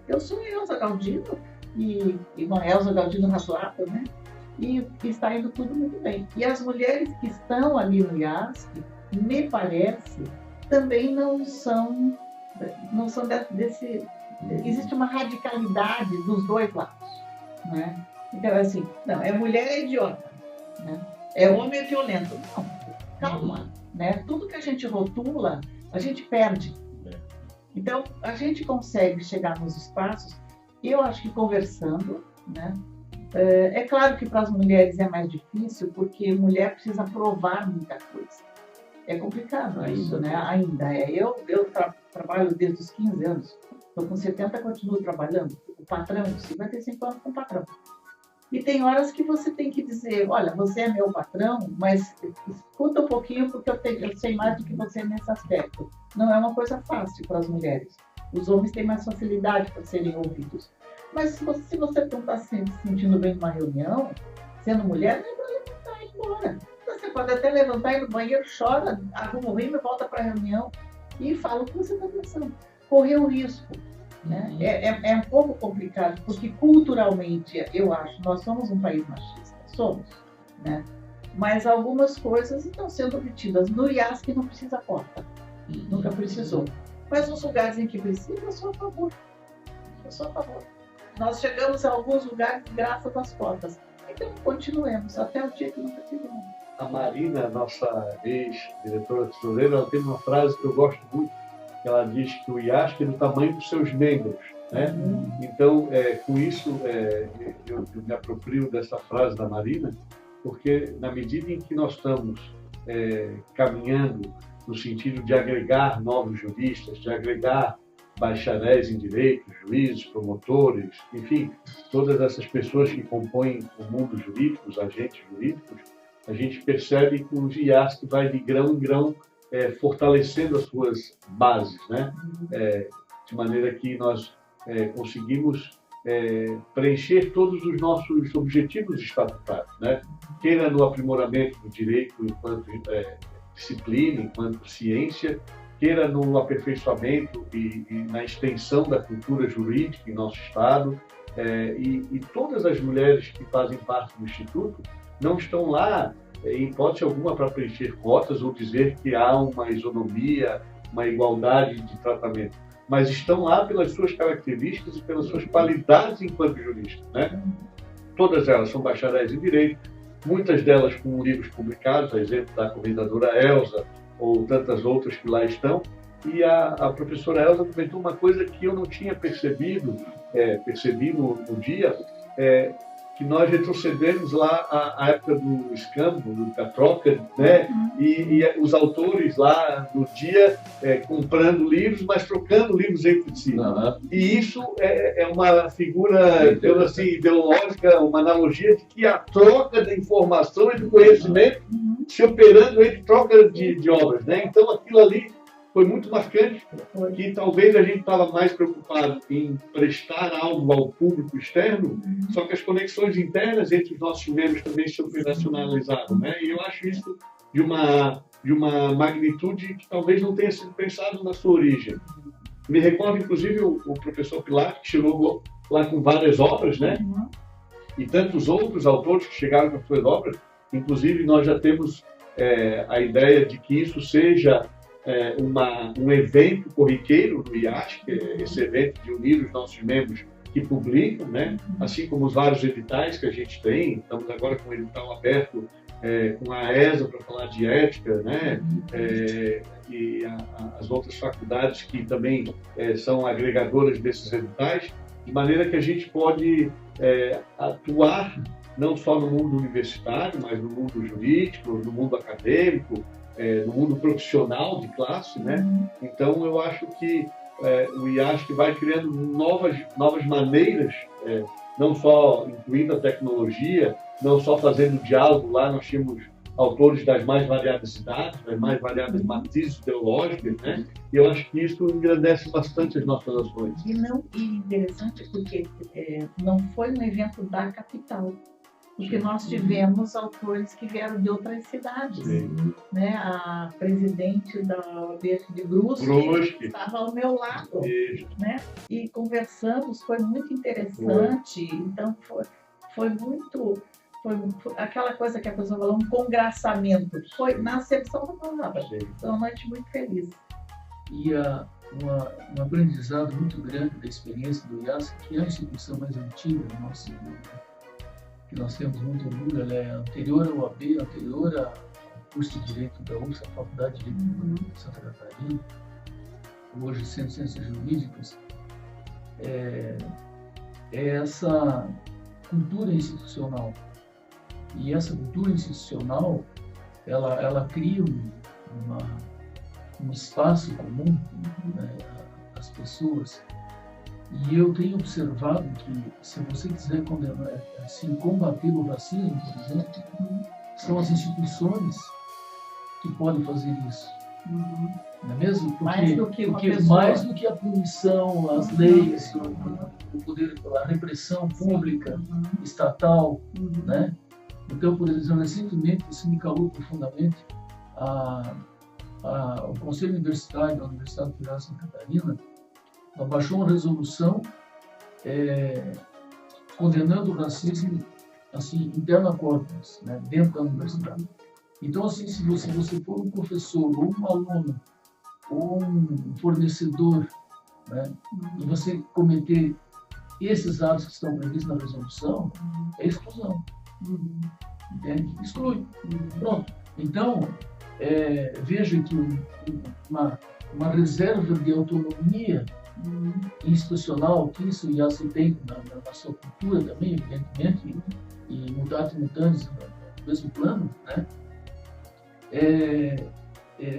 Eu sou Elza Galdino, e uma Elza Galdino razoável, né? E está indo tudo muito bem. E as mulheres que estão ali no IASC, me parece, também não são desse... Existe uma radicalidade dos dois lados, né? Então, assim, não, é mulher é idiota, né? É homem é violento. Não, calma, né? Tudo que a gente rotula, a gente perde. Então, a gente consegue chegar nos espaços, eu acho que conversando, né? É claro que para as mulheres é mais difícil, porque mulher precisa provar muita coisa. É complicado isso, né? Ainda é. Eu trabalho desde os 15 anos. Estou com 70, continuo trabalhando. O patrão, 55 anos com o patrão. E tem horas que você tem que dizer, olha, você é meu patrão, mas escuta um pouquinho, porque eu sei mais do que você nesse aspecto. Não é uma coisa fácil para as mulheres. Os homens têm mais facilidade para serem ouvidos. Mas se você não está se sentindo bem numa reunião, sendo mulher, não é para levantar e ir embora. Você pode até levantar, ir no banheiro, chora, arruma o rímel, volta para a reunião e fala o que você está pensando. Correr o risco. Né? É um pouco complicado, porque culturalmente, eu acho, nós somos um país machista. Somos. Né? Mas algumas coisas estão sendo obtidas. No IASC não precisa cota. Nunca precisou. Mas nos lugares em que precisa, eu sou a favor. Eu sou a favor. Nós chegamos a alguns lugares graças às cotas. Então, continuemos, até o dia que não precisa mais. A Marina, nossa ex-diretora tesoureira, ela tem uma frase que eu gosto muito, que ela diz que o IASC é do tamanho dos seus membros. Né? Então, com isso, eu me aproprio dessa frase da Marina, porque na medida em que nós estamos caminhando no sentido de agregar novos juristas, de agregar bacharéis em direito, juízes, promotores, enfim, todas essas pessoas que compõem o mundo jurídico, os agentes jurídicos, a gente percebe que o IASC vai de grão em grão fortalecendo as suas bases, né? De maneira que nós conseguimos preencher todos os nossos objetivos estatutários, né? Queira no aprimoramento do direito enquanto disciplina, enquanto ciência, queira no aperfeiçoamento e na extensão da cultura jurídica em nosso Estado, e todas as mulheres que fazem parte do Instituto não estão lá, em hipótese alguma, para preencher cotas ou dizer que há uma isonomia, uma igualdade de tratamento, mas estão lá pelas suas características e pelas suas qualidades enquanto juristas, né? Todas elas são bacharéis em Direito, muitas delas com livros publicados, a exemplo da comendadora Elza, ou tantas outras que lá estão, e a professora Elza comentou uma coisa que eu não tinha percebido, percebi no dia, que nós retrocedemos lá à época do escambo, da troca, né? E os autores lá no dia comprando livros, mas trocando livros entre si. E isso é uma figura, digamos assim, ideológica, uma analogia de que a troca da informação e do conhecimento se operando entre troca de obras, né? Então aquilo ali foi muito marcante, que talvez a gente estava mais preocupado em prestar algo ao público externo, só que as conexões internas entre os nossos membros também se operacionalizaram, né? E eu acho isso de uma magnitude que talvez não tenha sido pensado na sua origem. Me recordo, inclusive, o professor Pilar, que chegou lá com várias obras, né? E tantos outros autores que chegaram com suas obras. Inclusive, nós já temos a ideia de que isso seja um evento corriqueiro do IASC, esse evento de unir os nossos membros que publicam, né? Assim como os vários editais que a gente tem. Estamos agora com o edital aberto com a ESA para falar de ética, né? E as outras faculdades que também são agregadoras desses editais, de maneira que a gente pode atuar não só no mundo universitário, mas no mundo jurídico, no mundo acadêmico, no mundo profissional de classe, né? Então eu acho que o IASC vai criando novas maneiras, não só incluindo a tecnologia, não só fazendo diálogo. Lá nós tínhamos autores das mais variadas idades, das mais variadas matizes teológicas, né? E eu acho que isso engrandece bastante as nossas ações. E interessante porque não foi um evento da capital. Porque nós tivemos autores que vieram de outras cidades, né? A presidente da OAB de Brusque estava ao meu lado, né? E conversamos, foi muito interessante. Então foi aquela coisa que a pessoa falou, um congraçamento. Foi na acepção da palavra. Foi uma noite muito feliz. E um aprendizado muito grande da experiência do IASC, que é a instituição mais antiga do nosso mundo, que nós temos muito orgulho. Ela é anterior ao OAB, anterior ao curso de Direito da UFSC, a Faculdade de Direito de Santa Catarina, hoje Centro de Ciências Jurídicas. É essa cultura institucional. E essa cultura institucional, ela cria um espaço comum, né, às pessoas. E eu tenho observado que, se você quiser assim, combater o racismo, por exemplo, são as instituições que podem fazer isso. Não é mesmo? Mais do que a punição, as leis, o poder, a repressão pública, estatal, né? Então, por exemplo, recentemente, isso me calou profundamente. O Conselho Universitário da Universidade Federal de Santa Catarina baixou uma resolução condenando o racismo, assim, interna corporis, né, dentro da universidade. Então, assim, se você for um professor, ou um aluno, ou um fornecedor, né, e você cometer esses atos que estão previstos na resolução, é exclusão. Entende? Exclui. Pronto. Então, veja que uma reserva de autonomia institucional, que isso já se tem na sua cultura também, evidentemente, e mutatis mutandis no mesmo plano, né?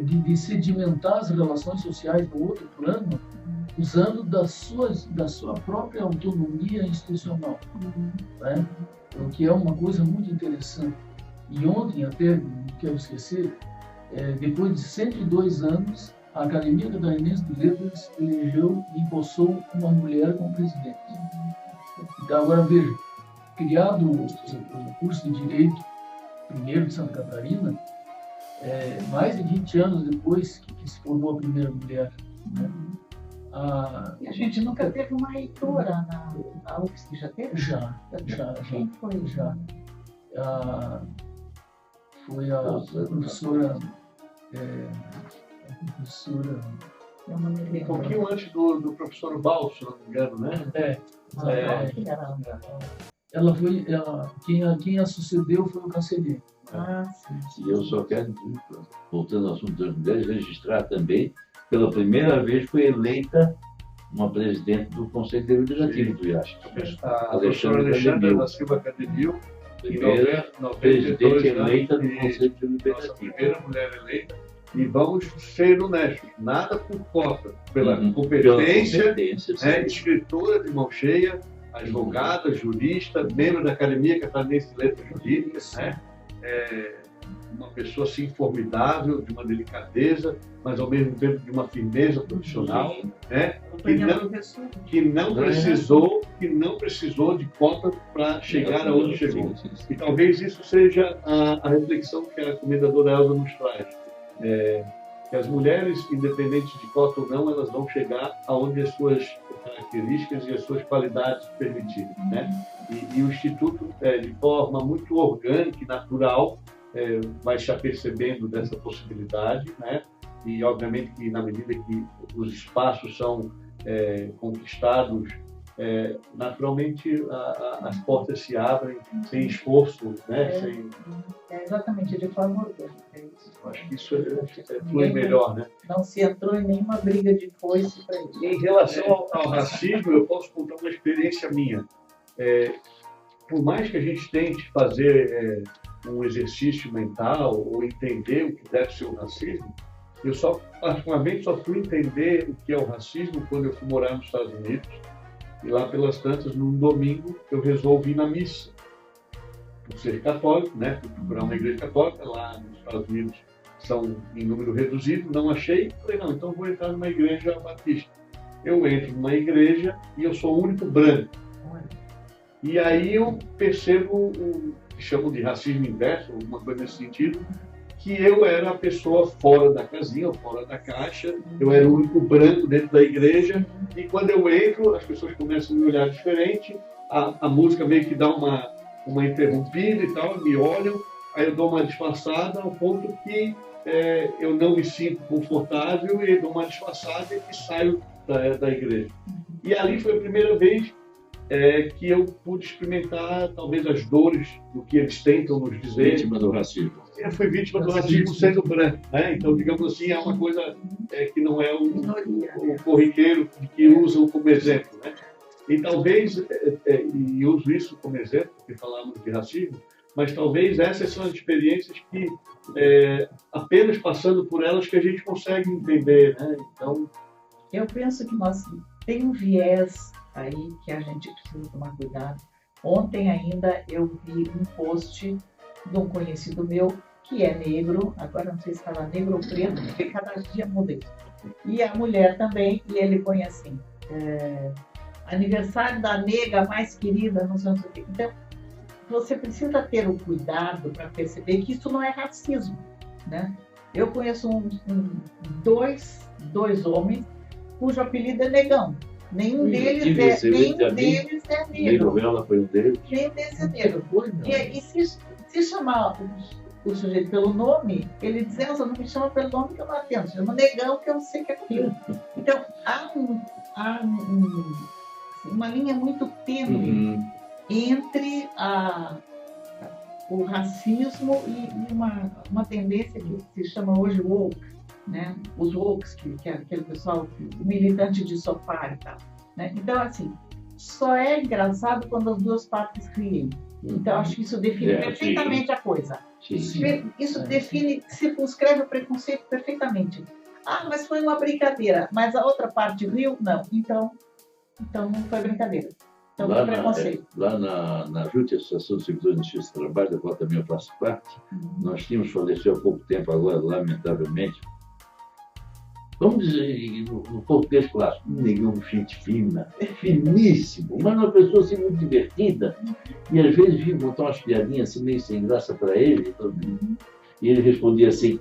De sedimentar as relações sociais no outro plano, usando da sua própria autonomia institucional, né? O que é uma coisa muito interessante. E ontem, até, não quero esquecer, depois de 102 anos, a Academia Catarinense de Letras elegeu e empossou uma mulher como presidente. Então, agora veja, criado o curso de Direito primeiro de Santa Catarina, mais de 20 anos depois que se formou a primeira mulher, né? E a gente nunca teve uma reitora na UFSC, já teve? Já. Quem foi? Já. Foi a professora... Um pouquinho antes do professor Balso, se não me engano, né? Quem a sucedeu foi o Cancelheiro. E eu só quero, voltando ao assunto das mulheres, registrar também, pela primeira vez foi eleita uma presidente do Conselho Deliberativo do IASC. A professora Alexandra da Silva Cademil, Primeira presidente eleita do Conselho Deliberativo. Nossa primeira mulher eleita. E vamos ser honestos, nada por cota, pela competência, escritora de mão cheia, advogada, jurista, membro da Academia Catarinense de Letras Jurídicas, uma pessoa assim formidável, de uma delicadeza, mas ao mesmo tempo de uma firmeza profissional, que não precisou de cota para chegar aonde chegou. E talvez isso seja a reflexão que a comendadora Elza nos traz. Que as mulheres, independente de cota ou não, elas vão chegar aonde as suas características e as suas qualidades permitirem, E o Instituto, de forma muito orgânica e natural, vai se apercebendo dessa possibilidade, E obviamente que na medida que os espaços são conquistados, naturalmente as portas se abrem sem esforço, sem... exatamente, de forma orgânica. Acho que isso flui melhor, Não se entrou em nenhuma briga de foice para isso. Em relação ao racismo, eu posso contar uma experiência minha. Por mais que a gente tente fazer um exercício mental ou entender o que deve ser o racismo, eu particularmente só fui entender o que é o racismo quando eu fui morar nos Estados Unidos. E lá pelas tantas, num domingo, eu resolvi ir na missa. Por ser católico, fui procurar uma igreja católica, lá nos Estados Unidos são em número reduzido, não achei, falei, não, então vou entrar numa igreja batista. Eu entro numa igreja e eu sou o único branco. E aí eu percebo o que chamam de racismo inverso, alguma coisa nesse sentido, que eu era a pessoa fora da casinha, ou fora da caixa, eu era o único branco dentro da igreja, e quando eu entro, as pessoas começam a me olhar diferente, a música meio que dá uma interrompida e tal, me olham, aí eu dou uma disfarçada ao ponto que eu não me sinto confortável e dou uma disfarçada e saio da igreja. E ali foi a primeira vez que eu pude experimentar talvez as dores do que eles tentam nos dizer. Vítima do racismo. Eu fui vítima do racismo sendo branco, Então, digamos assim, é uma coisa que não é o corriqueiro que usam como exemplo, E talvez, e uso isso como exemplo, porque falamos de racismo, mas talvez essas são as experiências que, apenas passando por elas, que a gente consegue entender, Então... Eu penso que tem um viés aí que a gente precisa tomar cuidado. Ontem ainda eu vi um post de um conhecido meu que é negro, agora não sei se fala negro ou preto, porque cada dia muda isso. E a mulher também, e ele põe assim, aniversário da nega mais querida, não sei o que. Então, você precisa ter o cuidado para perceber que isso não é racismo, Eu conheço dois homens cujo apelido é Negão. Nenhum deles é negro. Ela foi um deles. Nenhum deles é negro. E se chamar o sujeito pelo nome, ele diz, Elza, não me chama pelo nome que eu não atendo, chama Negão que eu sei que é aquilo. Então, há uma linha muito tênue entre o racismo e uma tendência que se chama hoje woke, Os wokes, que é aquele pessoal, o militante de sofá e tal. Então, assim, só é engraçado quando as duas partes riem. Então, acho que isso define perfeitamente a coisa. Isso define, circunscreve o preconceito perfeitamente. Ah, mas foi uma brincadeira. Mas a outra parte riu? Não. Então não foi brincadeira. Então foi preconceito. Lá na JUT, Associação de Servidores de Justiça e Trabalho, da qual também eu faço parte, nós tínhamos falecido há pouco tempo agora, lamentavelmente, vamos dizer, no português clássico, um negão gente fina, finíssimo, mas uma pessoa assim muito divertida, e às vezes vinha botar umas piadinhas assim meio sem graça para ele, e ele respondia assim,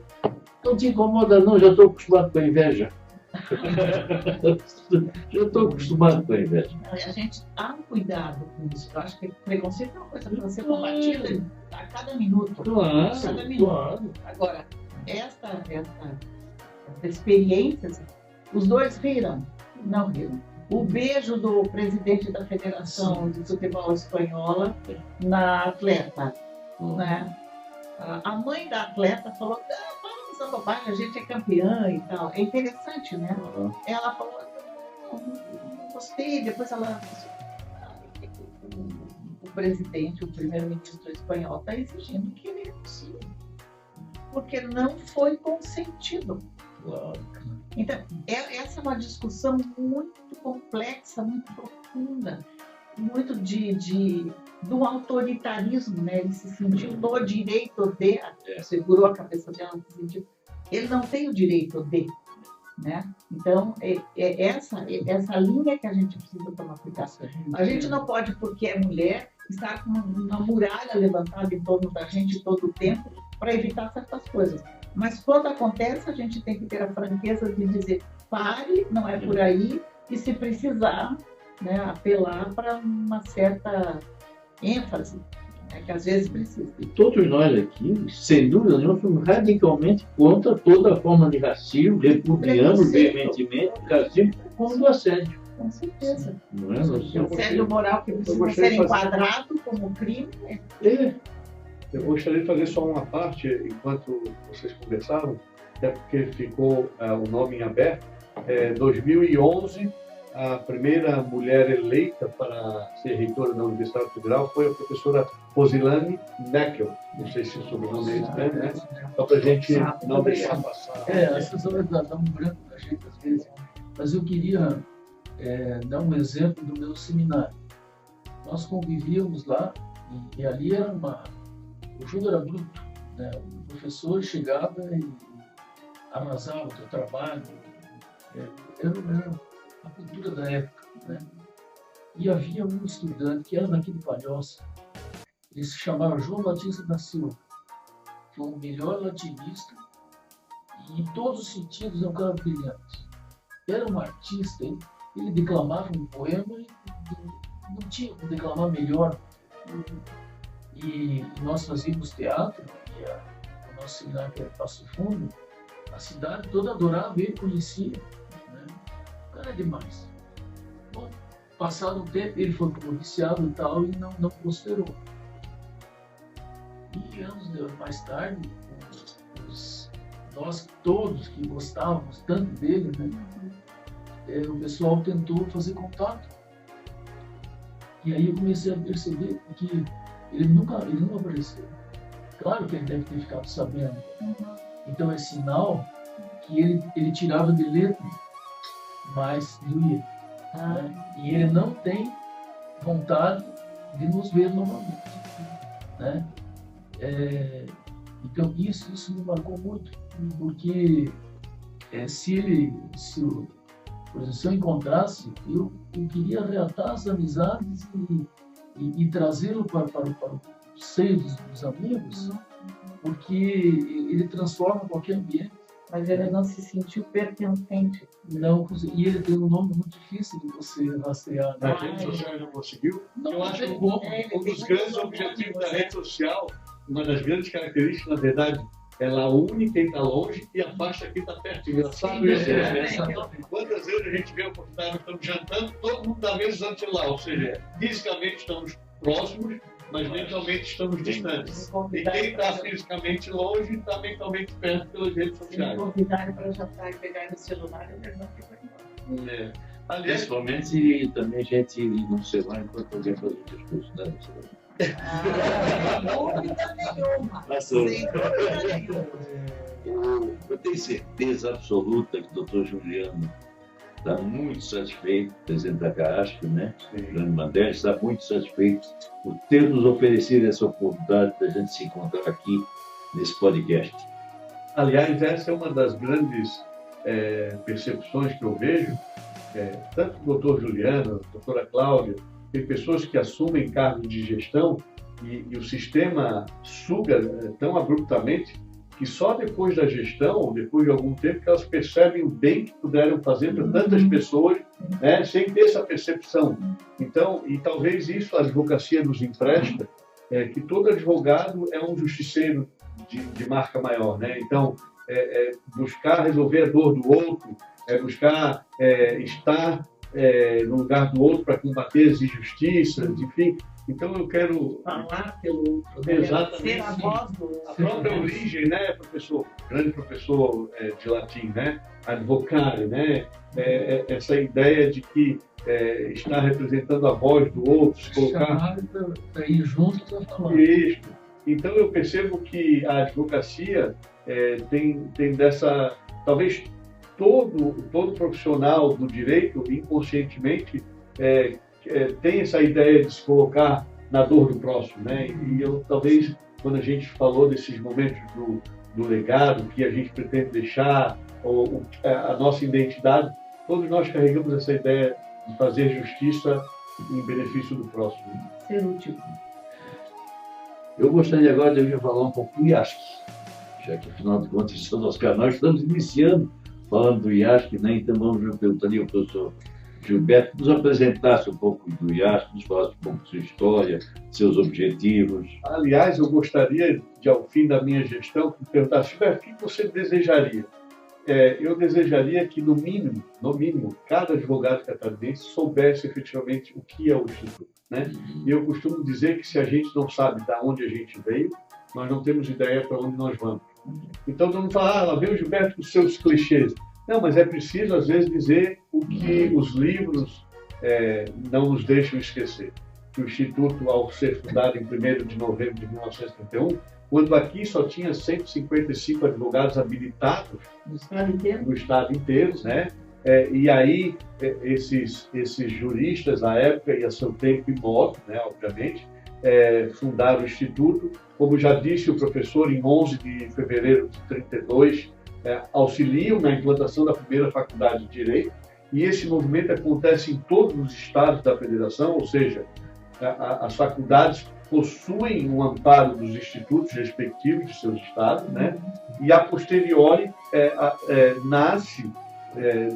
não te incomoda não, já estou acostumado com a inveja. Já estou acostumado com a inveja. A gente há um cuidado com isso. Eu acho que preconceito é uma coisa para ser combatida a cada minuto. Claro. Agora, essa experiência, os dois riram? Não riram. O beijo do presidente da Federação de Futebol Espanhola na atleta, A mãe da atleta falou, bobagem, a gente é campeã e tal. É interessante, Ela falou, não gostei. Depois ela... O presidente, o primeiro-ministro espanhol está exigindo que ele renuncie, porque não foi consentido. Então, essa é uma discussão muito complexa, muito profunda, muito do autoritarismo, né? Ele se sentiu no direito de, segurou a cabeça dela, se sentiu, ele não tem o direito de, né? Então, essa linha que a gente precisa tomar cuidado. A gente não pode, porque é mulher, estar com uma muralha levantada em torno da gente todo o tempo para evitar certas coisas. Mas quando acontece, a gente tem que ter a franqueza de dizer, pare, não é por aí, e se precisar, né, apelar para uma certa ênfase, né, que às vezes precisa. E todos nós aqui, sem dúvida nenhuma, somos radicalmente contra toda forma de racismo, repudiamos veementemente o racismo como do assédio. Com certeza. Não é? Assédio moral que precisa ser enquadrado como crime. Eu gostaria de fazer só uma parte, enquanto vocês conversavam, até porque ficou o nome em aberto. 2011, a primeira mulher eleita para ser reitora da Universidade Federal foi a professora Rosilane Neckel. Não sei se o sobrenome é esse, né? Só para a gente não deixar passar. Essas horas dão um branco da gente às vezes. Mas eu queria dar um exemplo do meu seminário. Nós convivíamos lá e ali era o jogo era bruto, né? O professor chegava e arrasava o teu trabalho. Era a cultura da época, né? E havia um estudante que era daqui de Palhoça, ele se chamava João Batista da Silva, foi o melhor latinista e em todos os sentidos é um cara brilhante. Era um artista, ele declamava um poema e não tinha como declamar melhor. E nós fazíamos teatro, e o nosso seminário que era Passo Fundo, a cidade toda adorava ele, conhecia, né? O cara é demais. Bom, passado um tempo, ele foi noviciado e tal, e não prosperou. E anos mais tarde, nós todos que gostávamos tanto dele, né? O pessoal tentou fazer contato. E aí eu comecei a perceber que ele nunca apareceu. Claro que ele deve ter ficado sabendo. Então é sinal que ele tirava de letra, mas doía. Né? E ele não tem vontade de nos ver novamente. Né? Então isso me marcou muito, porque se eu encontrasse, eu queria reatar as amizades e trazê-lo para o seio dos amigos, porque ele transforma qualquer ambiente. Mas ele não se sentiu pertencente. Não, e ele tem um nome muito difícil de você rastrear. Na rede social ele não conseguiu? Não, eu acho que um dos grandes objetivos da rede social, uma das grandes características, na verdade, ela une quem está longe e afasta quem está perto. Engraçado isso, né? Quantas vezes a gente vê a oportunidade, estamos jantando, todo mundo está mesmo lá, ou seja, fisicamente estamos próximos, mas mentalmente estamos distantes. E quem está fisicamente longe está mentalmente perto pelas redes sociais. Convidaram para jantar e pegar no celular e ele não ficou embora. Aliás, principalmente se também a gente ir no celular enquanto alguém faz outras coisas, né? Dúvida nenhuma. Passou. Sem dúvida nenhuma. Eu tenho certeza absoluta que o Dr. Juliano está muito satisfeito, presidente da CAASP, né? Juliano Mandelli está muito satisfeito por ter nos oferecido essa oportunidade de a gente se encontrar aqui nesse podcast. Aliás, essa é uma das grandes percepções que eu vejo, tanto do Dr. Juliano, a doutora Cláudia, tem pessoas que assumem cargos de gestão e o sistema suga tão abruptamente que só depois da gestão, ou depois de algum tempo, que elas percebem o bem que puderam fazer para tantas pessoas, né, sem ter essa percepção. Então, e talvez isso a advocacia nos empresta, que todo advogado é um justiceiro de marca maior, né? Então, buscar resolver a dor do outro, buscar estar no lugar do outro para combater as injustiças, enfim. Então eu quero falar pelo outro, exatamente ser a voz do outro. A própria origem, né, professor? grande professor de latim, né? Advocare, né? Essa ideia de que está representando a voz do outro, se colocar... Para ir junto para falar. Isso. Então eu percebo que a advocacia tem dessa... Talvez todo profissional do direito, inconscientemente, tem essa ideia de se colocar na dor do próximo, né? E eu talvez, quando a gente falou desses momentos do legado que a gente pretende deixar, ou a nossa identidade, todos nós carregamos essa ideia de fazer justiça em benefício do próximo. Ser útil. Eu gostaria agora de falar um pouco do IASC, já que, afinal de contas, esse é o nosso canal. Nós estamos iniciando falando do IASC, né? Então vamos perguntar ao professor Gilberto nos apresentasse um pouco do IASC, nos falasse um pouco de sua história, seus objetivos. Aliás, eu gostaria de, ao fim da minha gestão, perguntar, Gilberto, o que você desejaria? Eu desejaria que, no mínimo, cada advogado catarinense soubesse efetivamente o que é o Instituto, né? E eu costumo dizer que se a gente não sabe de onde a gente veio, nós não temos ideia para onde nós vamos. Então, todo mundo fala, lá vem o Gilberto com seus clichês. Não, mas é preciso, às vezes, dizer o que os livros não nos deixam esquecer. Que o Instituto, ao ser fundado em 1º de novembro de 1931, quando aqui só tinha 155 advogados habilitados no estado inteiro, né? E aí, esses juristas, à época e a seu tempo e modo, né, obviamente, fundaram o Instituto. Como já disse o professor, em 11 de fevereiro de 32, auxiliam na implantação da primeira faculdade de Direito, e esse movimento acontece em todos os estados da federação, ou seja, as faculdades possuem um amparo dos institutos respectivos de seus estados, né? E a posteriori nasce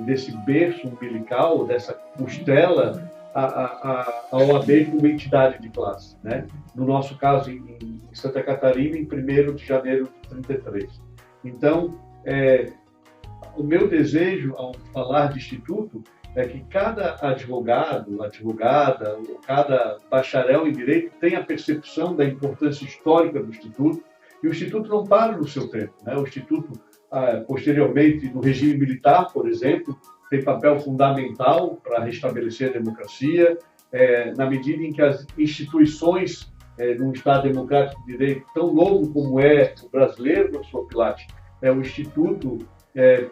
desse berço umbilical, dessa costela, a OAB como entidade de classe, né? No nosso caso, em Santa Catarina, em 1º de janeiro de 33. Então, o meu desejo, ao falar de Instituto, é que cada advogado, advogada, ou cada bacharel em Direito tenha a percepção da importância histórica do Instituto, e o Instituto não para no seu tempo, né? O Instituto, posteriormente, no regime militar, por exemplo, tem papel fundamental para restabelecer a democracia, na medida em que as instituições num Estado democrático de direito tão novo como é o brasileiro, professor Pilate, o Instituto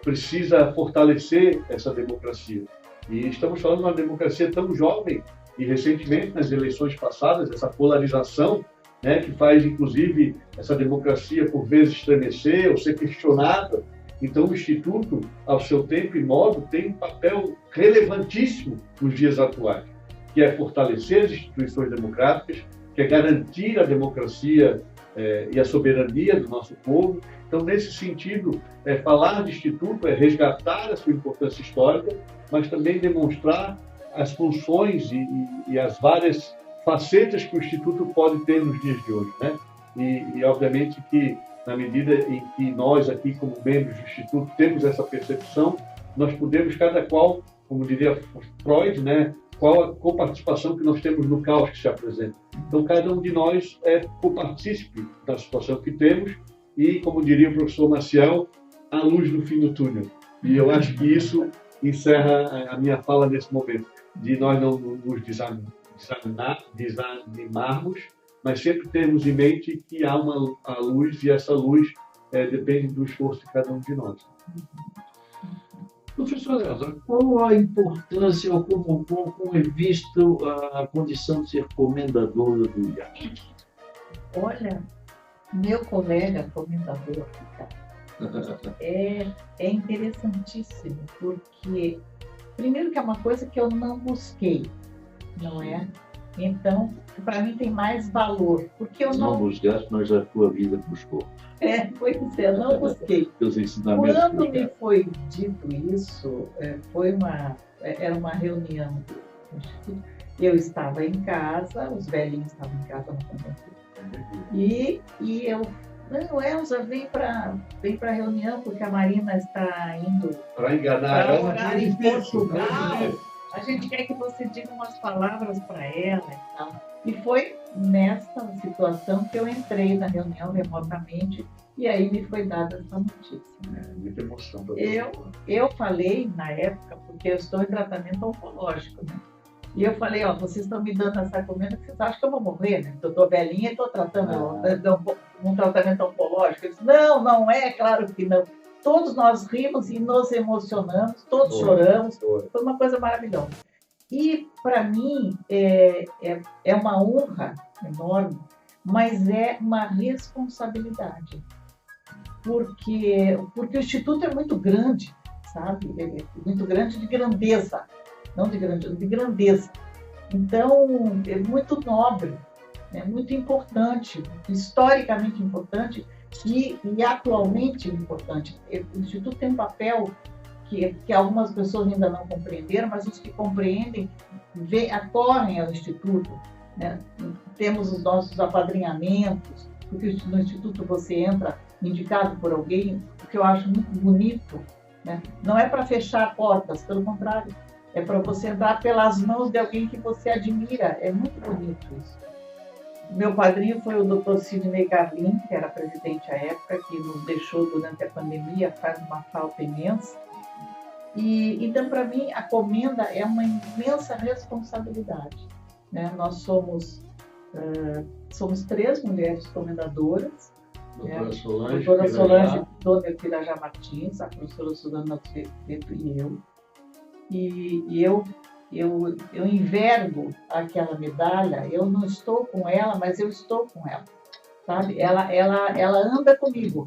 precisa fortalecer essa democracia. E estamos falando de uma democracia tão jovem, e recentemente, nas eleições passadas, essa polarização, né, que faz, inclusive, essa democracia, por vezes, estremecer ou ser questionada. Então, o Instituto, ao seu tempo e modo, tem um papel relevantíssimo nos dias atuais, que é fortalecer as instituições democráticas, que é garantir a democracia e a soberania do nosso povo. Então, nesse sentido, falar de Instituto é resgatar a sua importância histórica, mas também demonstrar as funções e as várias facetas que o Instituto pode ter nos dias de hoje, né? E obviamente que, na medida em que nós aqui, como membros do Instituto, temos essa percepção, nós podemos, cada qual, como diria Freud, né, qual a coparticipação que nós temos no caos que se apresenta. Então, cada um de nós é copartícipe da situação que temos e, como diria o professor Maciel, a luz no fim do túnel. E eu acho que isso encerra a minha fala nesse momento, de nós não nos desanimarmos, mas sempre termos em mente que há a luz, e essa luz depende do esforço de cada um de nós. Professor Elza, qual a importância ou como é visto a condição de ser comendadora do IASC? Olha, meu colega comendador, é interessantíssimo, porque, primeiro, que é uma coisa que eu não busquei, não é? Então, para mim tem mais valor, porque eu não buscaste, mas a tua vida buscou. Pois é, não busquei. Quando me foi dito isso, era uma reunião do Instituto. Eu estava em casa, os velhinhos estavam em casa no convento. E eu, não, Elza, vem para a reunião, porque a Marina está indo para enganar para orar em Portugal. A gente quer que você diga umas palavras para ela e tal. E foi nessa situação que eu entrei na reunião remotamente e aí me foi dada essa notícia. Muita emoção. Eu falei na época, porque eu estou em tratamento oncológico, né? E eu falei, ó, vocês estão me dando essa encomenda, vocês acham que eu vou morrer, né? Eu estou velhinha e estou tratando um tratamento oncológico. Eu disse, não é, claro que não. Todos nós rimos e nos emocionamos, todos choramos, foi uma coisa maravilhosa. E, para mim, é uma honra enorme, mas é uma responsabilidade. Porque o Instituto é muito grande, sabe? É muito grande de grandeza, não de grandeza, de grandeza. Então, é muito nobre, é muito importante, historicamente importante e atualmente importante. O Instituto tem um papel que algumas pessoas ainda não compreenderam, mas os que compreendem acorrem ao Instituto. Né? Temos os nossos apadrinhamentos, porque no Instituto você entra indicado por alguém, o que eu acho muito bonito. Né? Não é para fechar portas, pelo contrário, é para você entrar pelas mãos de alguém que você admira. É muito bonito isso. Meu padrinho foi o Dr. Sidney Carlin, que era presidente à época, que nos deixou durante a pandemia, faz uma falta imensa. E então, para mim, a comenda é uma imensa responsabilidade. Né? Nós somos 3 mulheres comendadoras. Doutora Solange, Dona Elvira Martins, a professora Suzana Feto e eu. E eu envergo aquela medalha, eu não estou com ela, mas eu estou com ela. Sabe? Ela anda comigo.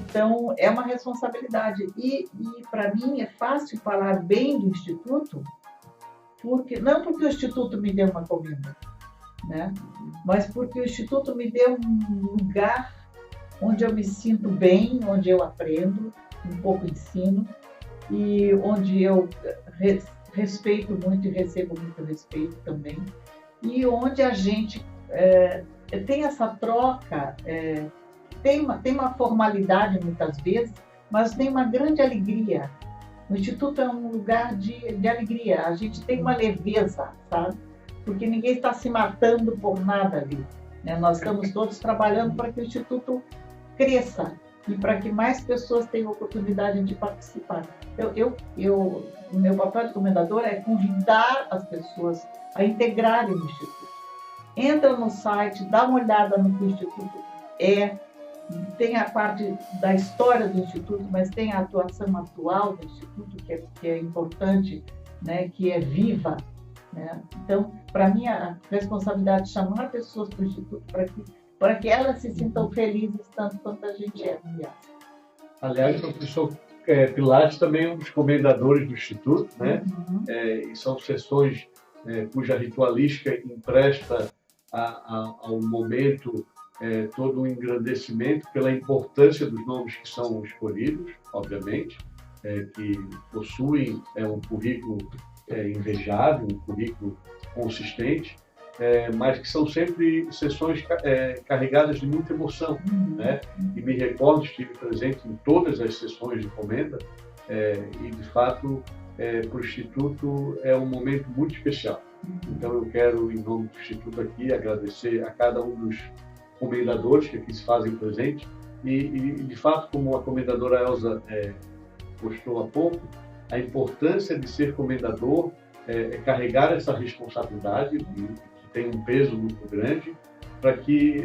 Então, é uma responsabilidade. E para mim, é fácil falar bem do Instituto, não porque o Instituto me deu uma comenda, né? Mas porque o Instituto me deu um lugar onde eu me sinto bem, onde eu aprendo, um pouco ensino, e onde eu respeito muito e recebo muito respeito também, e onde a gente tem essa troca, tem uma formalidade muitas vezes, mas tem uma grande alegria. O Instituto é um lugar de alegria, a gente tem uma leveza, sabe? Porque ninguém está se matando por nada ali. Né? Nós estamos todos trabalhando para que o Instituto cresça e para que mais pessoas tenham oportunidade de participar. O meu papel de comendadora é convidar as pessoas a integrarem o Instituto. Entra no site, dá uma olhada no que o Instituto tem a parte da história do Instituto, mas tem a atuação atual do Instituto, que é importante, né, que é viva. Né? Então, para mim, a responsabilidade de chamar pessoas para o Instituto para que elas se sintam felizes tanto quanto a gente é, aliás. O professor Pilates também é um dos comendadores do Instituto, né? E são sessões cuja ritualística empresta ao momento todo o engrandecimento pela importância dos nomes que são escolhidos, obviamente, que possuem um currículo invejável, um currículo consistente, mas que são sempre sessões carregadas de muita emoção. Né? E me recordo, estive presente em todas as sessões de comenda e, de fato, para o Instituto é um momento muito especial. Então, eu quero, em nome do Instituto aqui, agradecer a cada um dos comendadores que aqui se fazem presente e de fato, como a comendadora Elza postou há pouco, a importância de ser comendador é carregar essa responsabilidade, que tem um peso muito grande, para que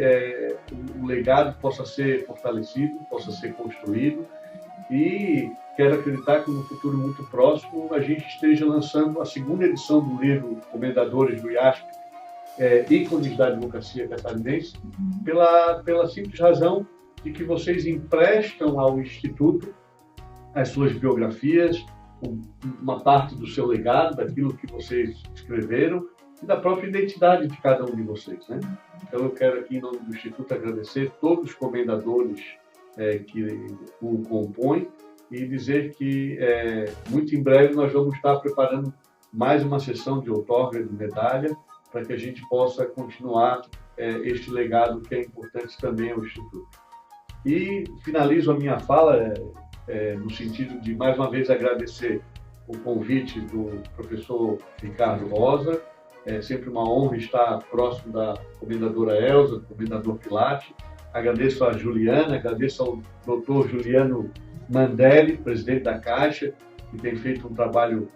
o legado possa ser fortalecido, possa ser construído, e quero acreditar que no futuro muito próximo a gente esteja lançando a 2ª edição do livro Comendadores do IASP, ícones da advocacia catarinense, pela simples razão de que vocês emprestam ao Instituto as suas biografias, uma parte do seu legado, daquilo que vocês escreveram e da própria identidade de cada um de vocês. Né? Então eu quero aqui, em nome do Instituto, agradecer todos os comendadores que o compõem e dizer que muito em breve nós vamos estar preparando mais uma sessão de outorga de medalha para que a gente possa continuar este legado que é importante também ao Instituto. E finalizo a minha fala no sentido de, mais uma vez, agradecer o convite do professor Ricardo Rosa, É sempre uma honra estar próximo da comendadora Elza, do comendador Pilate. Agradeço a Juliana, agradeço ao doutor Juliano Mandelli, presidente da Caixa, que tem feito um trabalho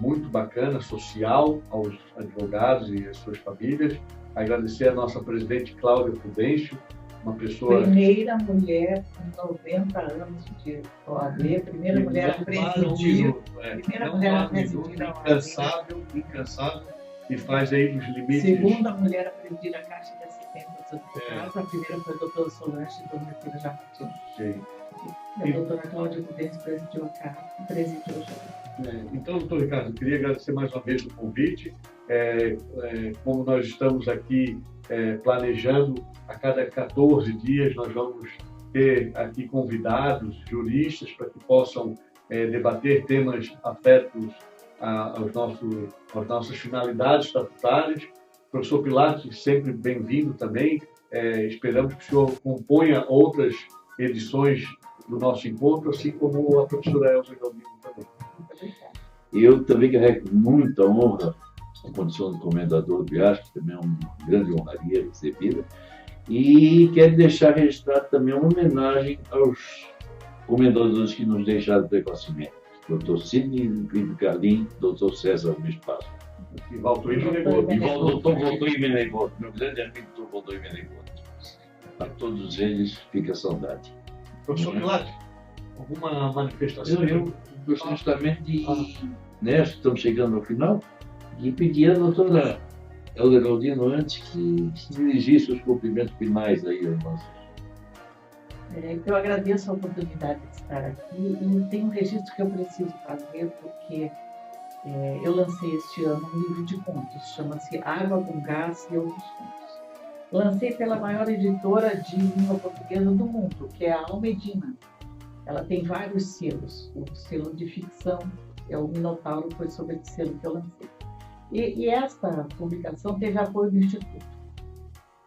muito bacana, social, aos advogados e às suas famílias. Agradecer a nossa presidente Cláudia Prudêncio, uma pessoa... Primeira mulher com 90 anos de OAB, primeira mulher a presidir. Primeira mulher a presidir a OAB. Incansável, e faz aí nos limites... Segunda mulher a presidir a Caixa de Assistência dos Advogados, a primeira foi a doutora Solange e a dona Pira Jacutinho. Sim. E a doutora Cláudia Prudêncio presidiu a Caixa, presidiu a Caixa. Então, doutor Ricardo, eu queria agradecer mais uma vez o convite. Como nós estamos aqui planejando, a cada 14 dias nós vamos ter aqui convidados, juristas, para que possam debater temas afetos às nossas finalidades estatutárias. O professor Pilates, sempre bem-vindo também. Esperamos que o senhor componha outras edições do nosso encontro, assim como a professora Elza Galdino também. Eu também carrego muita honra a condição de comendador do IASC, que também é uma grande honraria recebida, e quero deixar registrado também uma homenagem aos comendadores que nos deixaram precocemente, Dr. Sidney Grito Cardim, Dr. César Luiz Passo. E Valtoir Menegoto. E Dr. Valtoir Menegoto, meu grande amigo Dr. Valtoir Menegoto. A todos eles fica saudade. Professor Pilates, alguma manifestação? Eu gostaria justamente de, estamos chegando ao final, e pedir à doutora Elza Galdino antes que se dirigisse os cumprimentos finais aí aos nossos. Eu agradeço a oportunidade de estar aqui e tem um registro que eu preciso fazer, porque eu lancei este ano um livro de contos, chama-se Água com Gás e Outros Contos. Lancei pela maior editora de língua portuguesa do mundo, que é a Almedina. Ela tem vários selos. O selo de ficção é o Minotauro, foi sobre esse selo que eu lancei. E esta publicação teve apoio do Instituto,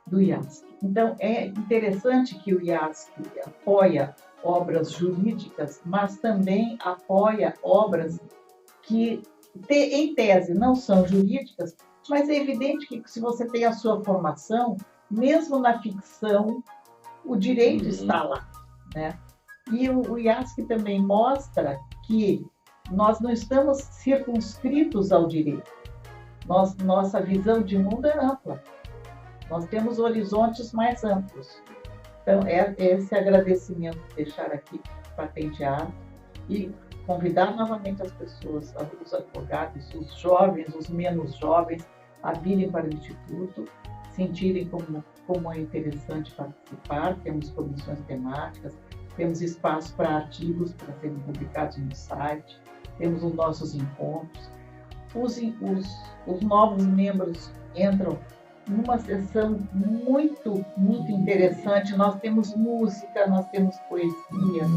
do IASC. Então, é interessante que o IASC apoia obras jurídicas, mas também apoia obras que, em tese, não são jurídicas, mas é evidente que se você tem a sua formação, mesmo na ficção, o direito está lá, né? E o IASC também mostra que nós não estamos circunscritos ao direito. Nossa visão de mundo é ampla. Nós temos horizontes mais amplos. Então, esse agradecimento deixar aqui patenteado e convidar novamente as pessoas, os advogados, os jovens, os menos jovens, a virem para o Instituto, sentirem como é interessante participar. Temos comissões temáticas, temos espaço para artigos para serem publicados no site, temos os nossos encontros. Os novos membros entram numa sessão muito, muito interessante. Nós temos música, nós temos poesia.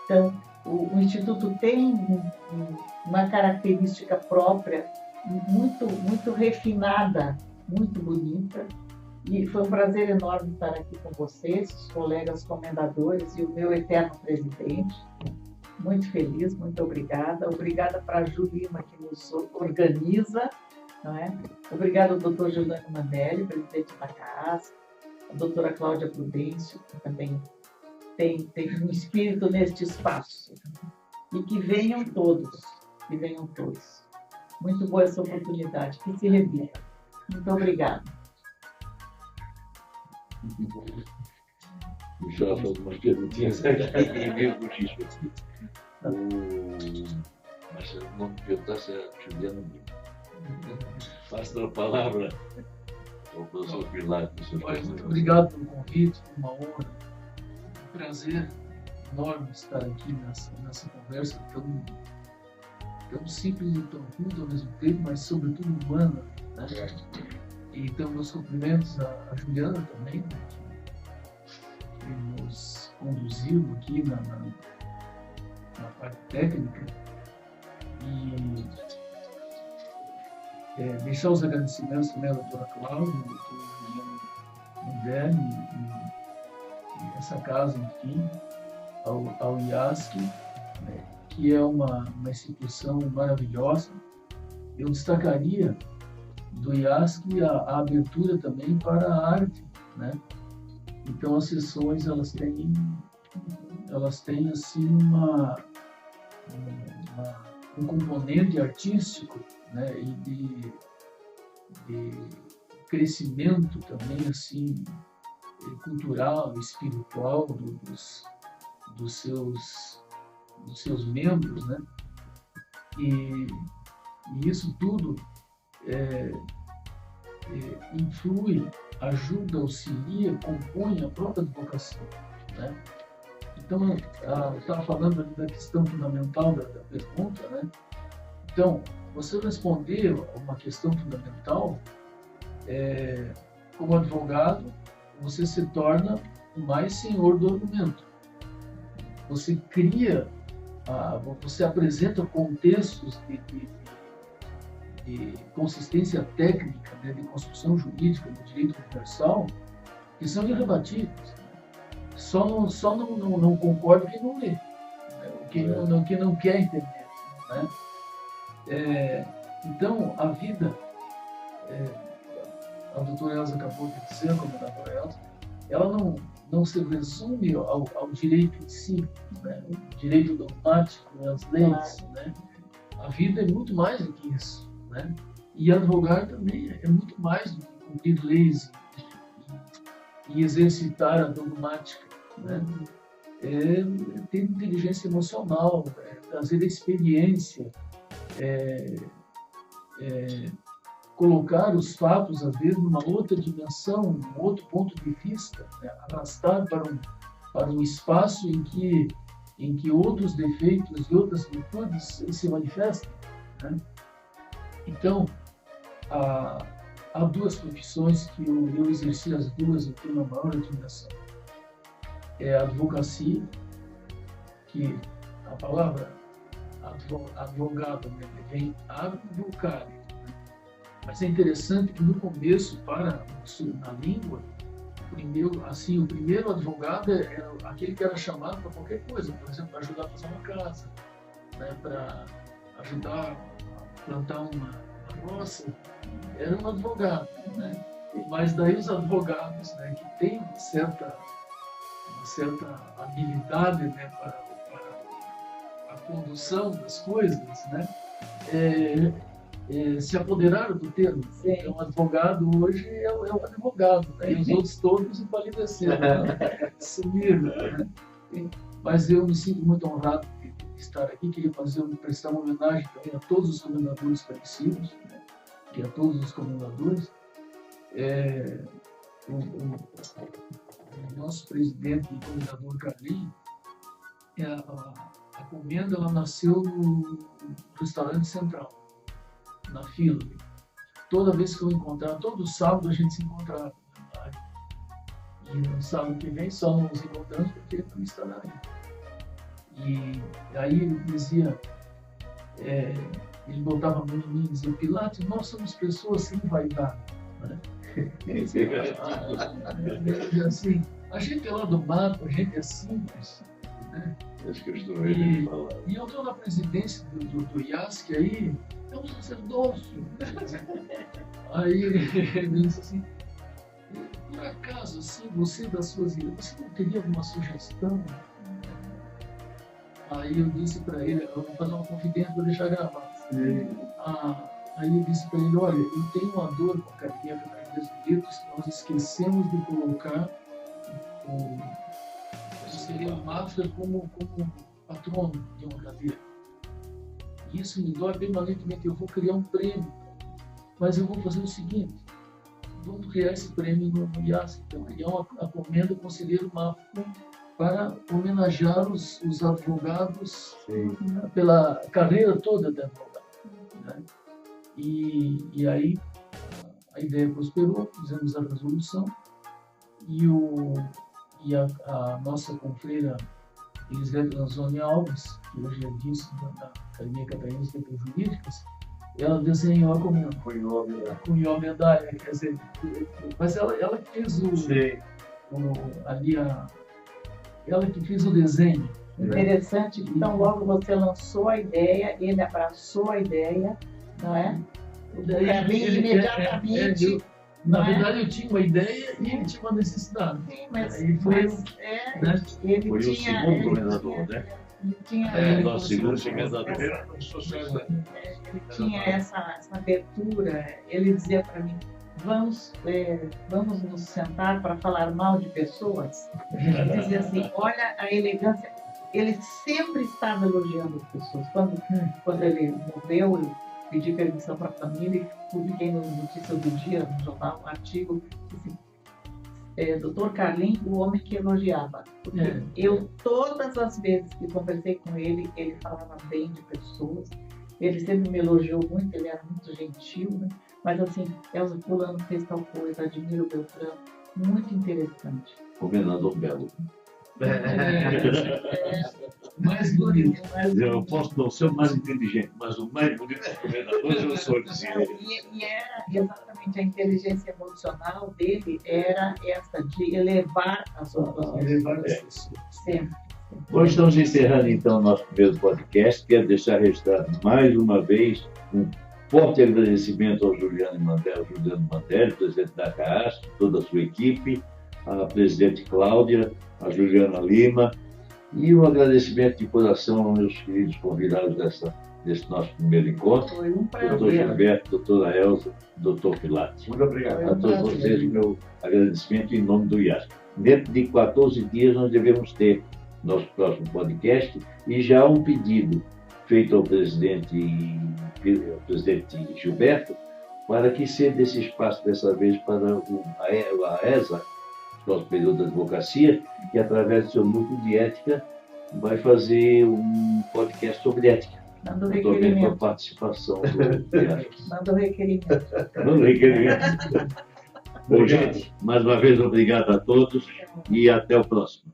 Então, o Instituto tem uma característica própria, muito, muito refinada, muito bonita. E foi um prazer enorme estar aqui com vocês, os colegas comendadores e o meu eterno presidente. Muito feliz, muito obrigada. Obrigada para a Julima, que nos organiza, não é? Obrigada ao doutor Juliano Mandelli, presidente da CAAS, a doutora Cláudia Prudêncio, que também tem um espírito neste espaço. E que venham todos, que venham todos. Muito boa essa oportunidade, que se repita. Muito obrigada. Já falou umas perguntinhas aqui e meio buchicho. Mas não me perguntasse a Juliana Lima. Faço a palavra ao professor Pilates. Muito obrigado pelo convite, uma honra, um prazer enorme estar aqui nessa conversa tão simples e tão curta ao mesmo tempo, mas sobretudo humana, né? Então, meus cumprimentos a Juliana também, né, que nos conduziu aqui na parte técnica, e deixar os agradecimentos também à doutora Cláudia, ao doutor Juliano Mandelli e essa casa, enfim, ao IASC, né, que é uma instituição maravilhosa. Eu destacaria do IASC a abertura também para a arte, né? Então as sessões elas têm assim um componente artístico, né? E de crescimento também assim cultural, espiritual dos seus membros, né? E isso tudo influi, ajuda, auxilia, compõe a própria advocacia, né? Então, eu estava falando ali da questão fundamental da pergunta, né? Então, você responder uma questão fundamental, como advogado, você se torna mais senhor do argumento. Você cria, você apresenta contextos de consistência técnica, né, de construção jurídica do direito universal, que são irrebatíveis. Só não concorda quem não lê, né? Quem não quer entender, né? Então, a vida, a doutora Elza acabou de dizer, a comendadora Elza, ela não se resume ao direito em si, né? O direito dogmático, as leis, né? A vida é muito mais do que isso, né? E advogar também é muito mais do que cumprir leis e exercitar a dogmática, né? Ter inteligência emocional, trazer experiência, colocar os fatos, às vezes, numa outra dimensão, num outro ponto de vista, né? Arrastar para um espaço em que outros defeitos e outras virtudes se manifestam, né? Então, há duas profissões que eu exerci as duas e tenho a maior admiração. É a advocacia, que a palavra advogado, né, vem advocare, né? Mas é interessante que no começo, na língua, o primeiro advogado era aquele que era chamado para qualquer coisa, por exemplo, para ajudar a fazer uma casa, né, para ajudar a plantar uma roça, era um advogado, né? Mas daí os advogados, né, que têm uma certa habilidade, né, para a condução das coisas, né, se apoderaram do termo. Então, o advogado hoje é o advogado, né? E os outros todos empalideceram, né? Sumiram, né? Mas eu me sinto muito honrado de estar aqui. Queria prestar uma homenagem também a todos os comendadores falecidos, né? E a todos os comendadores. O nosso presidente e comendador Carlinhos, a comenda ela nasceu no restaurante Central, na fila. Toda vez que eu encontrava, todo sábado a gente se encontrava. E no sábado que vem só não nos encontramos porque ele não estará aí. E aí ele dizia, ele botava a mão em mim e dizia: Pilates, nós somos pessoas sem vaidade, né? Assim, a gente é lá do mato, a gente é simples, né? E eu estou na presidência do IASC aí, é um sacerdócio. Aí ele disse assim: por acaso, assim, você das suas ideias, você não teria alguma sugestão? Aí eu disse para ele, eu vou fazer uma confidência para deixar gravado. Aí eu disse para ele: olha, eu tenho uma dor com a cadeira dos direitos que nós esquecemos de colocar o máfia como patrono de uma cadeira. Isso me dói permanentemente. Eu vou criar um prêmio, mas eu vou fazer o seguinte: vamos criar esse prêmio no IASC, então criar uma comenda conselheiro máfia para homenagear os advogados, né, pela carreira toda de advogado, né? E aí a ideia prosperou, fizemos a resolução e a nossa confreira Elisete Lanzoni Alves, que hoje é vice da Academia Catarinense de Letras Jurídicas, ela desenhou a comenda, cunhou a medalha, quer dizer, mas ela que fez ela que fez o desenho. Interessante, então logo você lançou a ideia, ele abraçou a ideia, não é? Carlinhos imediatamente. Na verdade, eu tinha uma ideia e ele tinha uma necessidade. Sim, mas, Aí foi, né? Ele Foi o tinha, segundo governador, né? Ele tinha, Nosso segundo governador. ele tinha essa abertura. Ele dizia para mim: vamos nos sentar para falar mal de pessoas. Ele dizia assim: olha a elegância. Ele sempre estava elogiando as pessoas. Quando ele morreu, eu pedi permissão para a família e publiquei no Notícias do Dia, no jornal, um artigo assim, Dr. Carlinhos, o homem que elogiava. Porque eu, todas as vezes que conversei com ele, ele falava bem de pessoas. Ele sempre me elogiou muito, ele era muito gentil, né? Mas assim, Elza, fulano fez tal coisa, admiro o Beltrano. Muito interessante. Governador Belo. mais bonito. Eu posso não ser o mais inteligente, mas o mais bonito dos governadores eu sou, dizia ele. E era exatamente a inteligência emocional dele, era essa de elevar as pessoas. Sempre. Bom, estamos encerrando então o nosso primeiro podcast. Quero deixar registrado mais uma vez um forte agradecimento ao Juliano Mandelli, presidente da CAAS, toda a sua equipe, a presidente Cláudia, a Juliana Lima, e um agradecimento de coração aos meus queridos convidados desse nosso primeiro encontro, Foi um prazer. doutor Gilberto, doutora Elza, doutor Pilate. Muito obrigado. A todos vocês, meu agradecimento em nome do IASC. Dentro de 14 dias nós devemos ter nosso próximo podcast e já um pedido feito ao presidente Gilberto para que ceda esse espaço dessa vez para a ESA, nosso período da advocacia, que através do seu núcleo de ética vai fazer um podcast sobre ética. Manda o Estou vendo a requerimento. participação do IASC. Manda o requerimento. Manda o requerimento. Bom, gente, mais uma vez obrigado a todos e até o próximo.